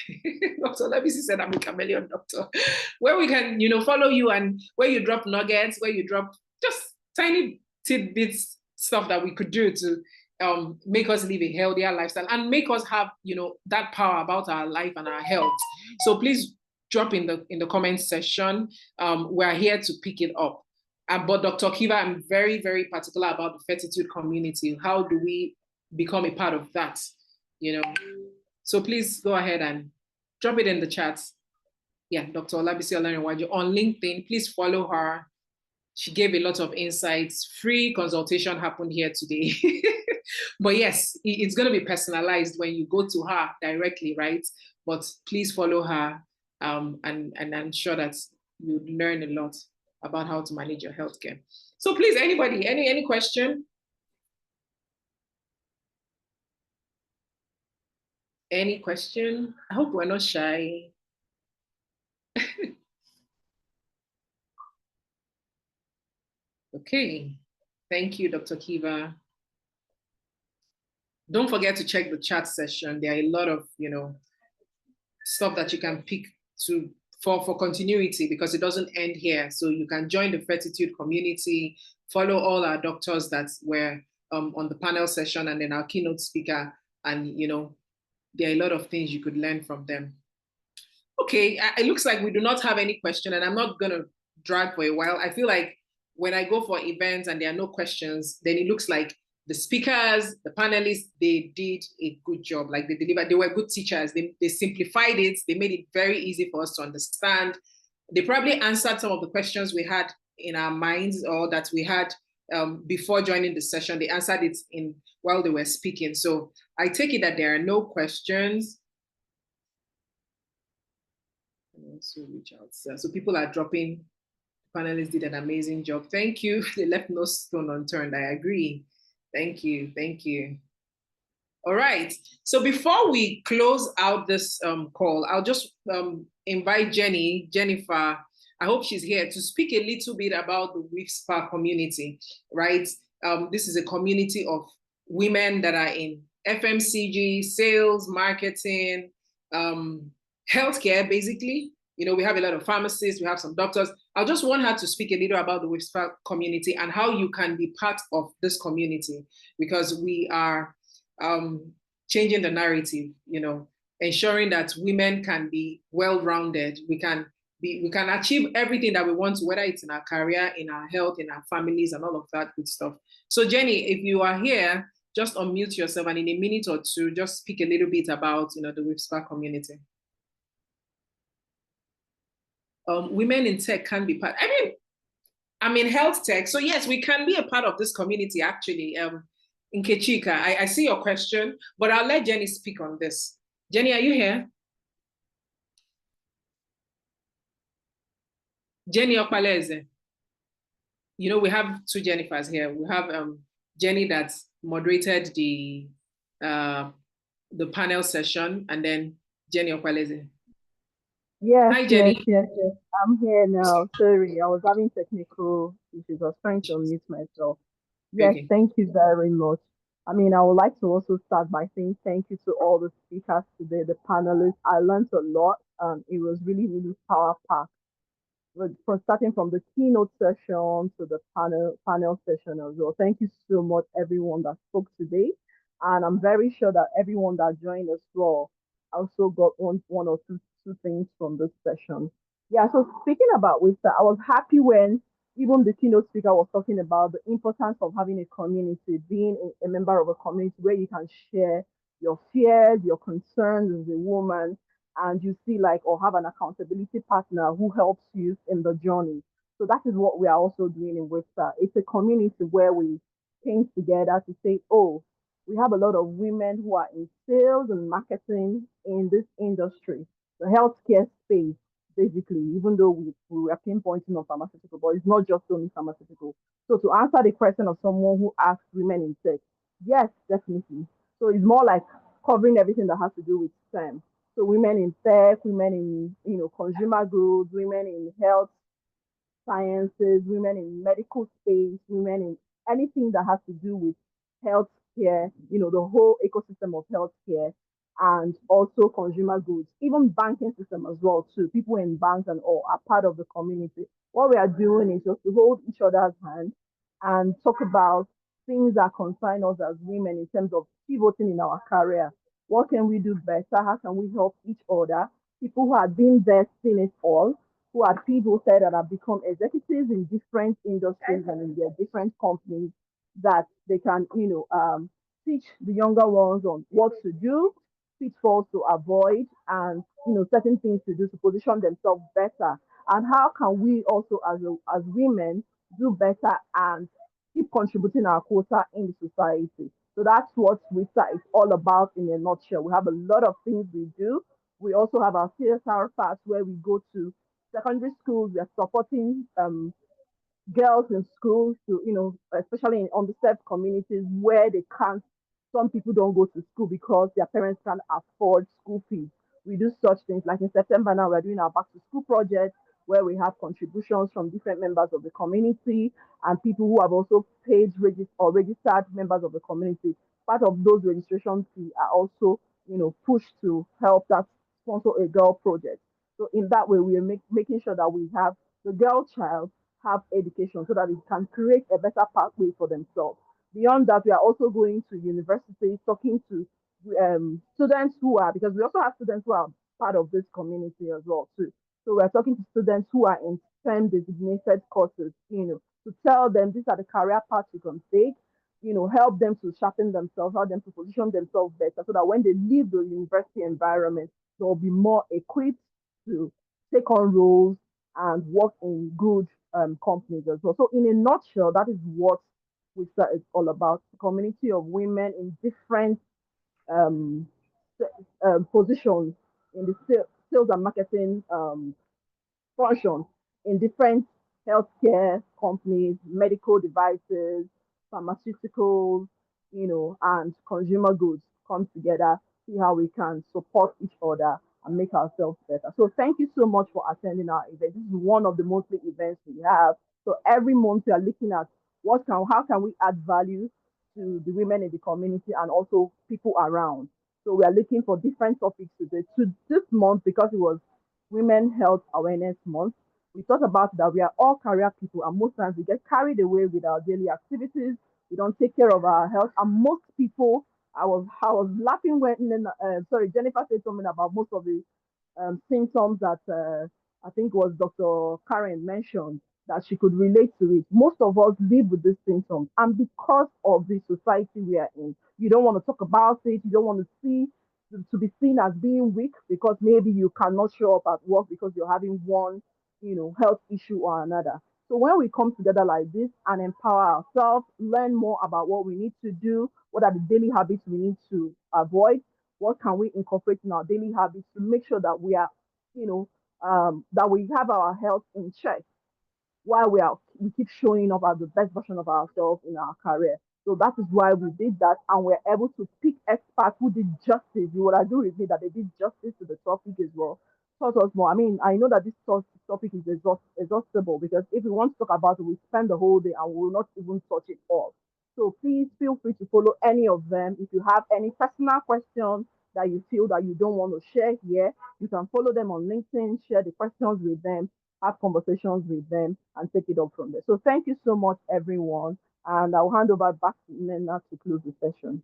Dr. Lebisi said I'm a chameleon doctor, where we can, follow you and where you drop nuggets, where you drop just tiny tidbits, stuff that we could do to make us live a healthier lifestyle and make us have, that power about our life and our health. So please drop in the comment section. We're here to pick it up. But Dr. Kiva, I'm very, very particular about the Fertitude community. How do we become a part of that? So please go ahead and drop it in the chat. Yeah, Dr. Olabisi Olarinwaju on LinkedIn. Please follow her. She gave a lot of insights. Free consultation happened here today. But yes, it's going to be personalized when you go to her directly, right? But please follow her, and I'm sure that you'd learn a lot about how to manage your healthcare. So please, anybody, any question? Any question? I hope we're not shy. Okay, thank you, Dr. Kiva. Don't forget to check the chat session. There are a lot of, stuff that you can pick for continuity, because it doesn't end here. So you can join the Fertitude community, follow all our doctors that were on the panel session, and then our keynote speaker, and there are a lot of things you could learn from them. Okay, it looks like we do not have any question, and I'm not gonna drag for a while. I feel like when I go for events and there are no questions, then it looks like the speakers, the panelists, they did a good job. Like they delivered, they were good teachers. They simplified it. They made it very easy for us to understand. They probably answered some of the questions we had in our minds or that we had before joining the session. They answered it while they were speaking. So I take it that there are no questions. Also reach out. So people are dropping. Panelists did an amazing job. Thank you. They left no stone unturned. I agree. Thank you. Thank you. All right. So before we close out this call, I'll just invite Jennifer. I hope she's here to speak a little bit about the WIFPSA community, right? This is a community of women that are in FMCG, sales, marketing, healthcare, basically. You know, we have a lot of pharmacists, we have some doctors. I just want her to speak a little about the WIFPSA community and how you can be part of this community, because we are changing the narrative, you know, ensuring that women can be well-rounded. We can achieve everything that we want to, whether it's in our career, in our health, in our families, and all of that good stuff. So Jenny, if you are here, just unmute yourself and in a minute or two, just speak a little bit about, you know, the WIFPSA community. Women in tech can be part. I'm in health tech, so yes, we can be a part of this community. Actually, Nkechika, I see your question, but I'll let Jenny speak on this. Jenny, are you here? Jenny Okpaleze. You know, we have two Jennifers here. We have Jenny that moderated the panel session, and then Jenny Okpaleze. Yes, Hi, Jenny. yes. I'm here now. Sorry, I was having technical issues. I was trying to unmute myself. Yes, Okay. Thank you very much. I mean, I would like to also start by saying thank you to all the speakers today, the panelists. I learned a lot. It was really, really power-packed. From starting from the keynote session to the panel session as well. Thank you so much, everyone that spoke today. And I'm very sure that everyone that joined as well also got one or two things from this session. Yeah, so speaking about WIFPSA, I was happy when even the keynote speaker was talking about the importance of having a community, being a member of a community where you can share your fears, your concerns as a woman, and you see like or have an accountability partner who helps you in the journey. So that is what we are also doing in WIFPSA. It's a community where we came together to say, oh, we have a lot of women who are in sales and marketing in this industry, the healthcare space, basically, even though we are pinpointing on pharmaceutical, but it's not just only pharmaceutical. So to answer the question of someone who asks women in tech, yes, definitely. So it's more like covering everything that has to do with STEM. So women in tech, women in consumer goods, women in health sciences, women in medical space, women in anything that has to do with healthcare, the whole ecosystem of healthcare, and also consumer goods, even banking system as well too. People in banks and all are part of the community. What we are doing is just to hold each other's hand and talk about things that concern us as women in terms of pivoting in our career. What can we do better? How can we help each other? People who have been there, seen it all, who are pivoted and have become executives in different industries and in their different companies, that they can, teach the younger ones on what to do, pitfalls to avoid, and certain things to do to position themselves better. And how can we also, as women, do better and keep contributing our quota in the society? So that's what WIFPSA is all about in a nutshell. We have a lot of things we do. We also have our CSR parts where we go to secondary schools. We are supporting girls in schools to, especially in underserved communities where they can't, some people don't go to school because their parents can't afford school fees. We do such things. Like in September now, we're doing our back to school project where we have contributions from different members of the community and people who have also paid or registered members of the community. Part of those registration fees are also, pushed to help that sponsor a girl project. So in that way, we are making sure that we have the girl child have education so that it can create a better pathway for themselves. Beyond that, we are also going to universities, talking to students who are, because we also have students who are part of this community as well too. So we're talking to students who are in STEM designated courses, to tell them these are the career paths you can take, help them to sharpen themselves, help them to position themselves better so that when they leave the university environment, they'll be more equipped to take on roles and work in good companies as well. So in a nutshell, that is what WIFPSA is all about. A community of women in different positions in the sales and marketing functions in different healthcare companies, medical devices, pharmaceuticals, and consumer goods come together, see how we can support each other and make ourselves better. So thank you so much for attending our event. This is one of the monthly events we have. So every month we are looking at how can we add value to the women in the community and also people around. So we are looking for different topics today. To this month, because it was Women Health Awareness Month, we thought about that we are all career people, and most times we get carried away with our daily activities. We don't take care of our health, and most people. I was laughing when Jennifer said something about most of the symptoms that I think was Dr. Karen mentioned that she could relate to it. Most of us live with these symptoms, and because of the society we are in, you don't want to talk about it. You don't want to be seen as being weak because maybe you cannot show up at work because you're having one, health issue or another. So when we come together like this and empower ourselves, learn more about what we need to do, what are the daily habits we need to avoid, what can we incorporate in our daily habits to make sure that we are, that we have our health in check while we keep showing up as the best version of ourselves in our career. So that is why we did that, and we're able to pick experts who did justice. You would agree with me that they did justice to the topic as well. Taught us more. I mean, I know that this topic is exhaustible because if we want to talk about it, we spend the whole day and we will not even touch it all. So please feel free to follow any of them. If you have any personal questions that you feel that you don't want to share here, you can follow them on LinkedIn, share the questions with them, have conversations with them, and take it up from there. So thank you so much, everyone. And I'll hand over back to Nena to close the session.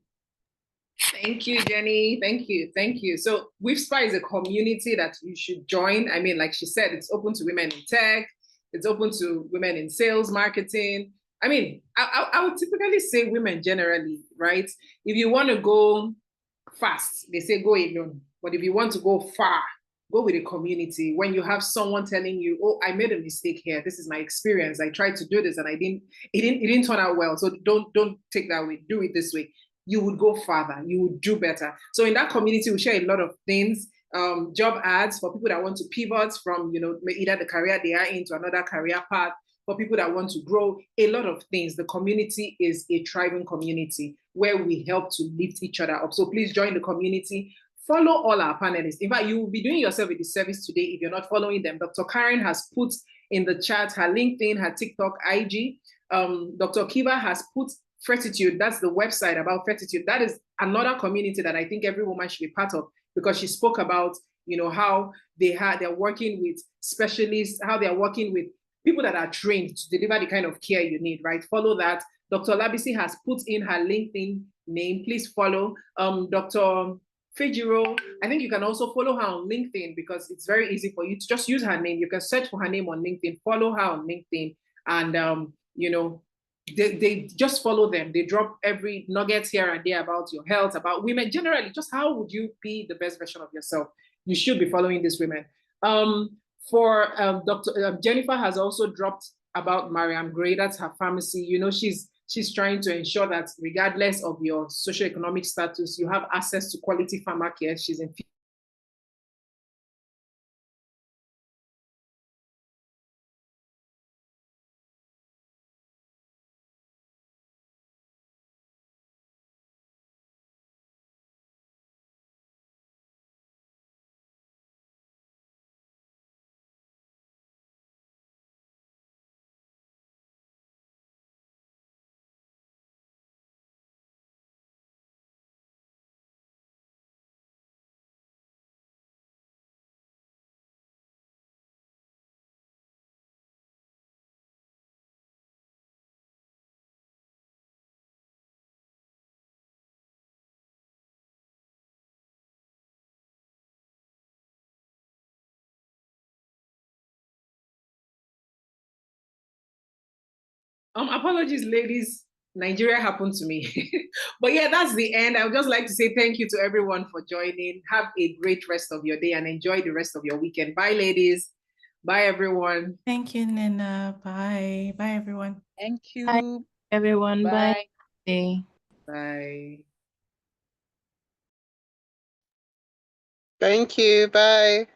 Thank you, Jenny. Thank you. Thank you. So WIFPSA is a community that you should join. I mean, like she said, it's open to women in tech. It's open to women in sales, marketing. I mean, I would typically say women generally, right? If you want to go fast, they say go alone. But if you want to go far, go with a community. When you have someone telling you, oh, I made a mistake here. This is my experience. I tried to do this and it didn't turn out well. So don't take that way. Do it this way. You would go farther. You would do better. So in that community, we share a lot of things. Job ads for people that want to pivot from, either the career they are in to another career path. For people that want to grow, a lot of things. The community is a thriving community where we help to lift each other up. So please join the community. Follow all our panelists. In fact, you will be doing yourself a disservice today if you're not following them. Dr. Karen has put in the chat her LinkedIn, her TikTok, IG. Dr. Kiva has put Fertitude. That's the website about Fertitude. That is another community that I think every woman should be part of because she spoke about, how they're working with specialists, how they're working with people that are trained to deliver the kind of care you need, right? Follow that. Dr. Labisi has put in her LinkedIn name. Please follow. Dr. Fejiro, I think you can also follow her on LinkedIn because it's very easy for you to just use her name. You can search for her name on LinkedIn, follow her on LinkedIn, and they just follow them. They drop every nugget here and there about your health, about women generally. Just how would you be the best version of yourself? You should be following these women. Dr. Jennifer has also dropped about Mariam Gray. That's her pharmacy. She's trying to ensure that regardless of your socioeconomic status, you have access to quality pharma care. She's in apologies, ladies. Nigeria happened to me. But yeah, that's the end. I would just like to say thank you to everyone for joining. Have a great rest of your day and enjoy the rest of your weekend. Bye, ladies. Bye, everyone. Thank you, Nina. Bye. Bye, everyone. Thank you. Bye, everyone. Bye. Bye. Bye. Thank you. Bye.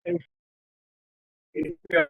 if we are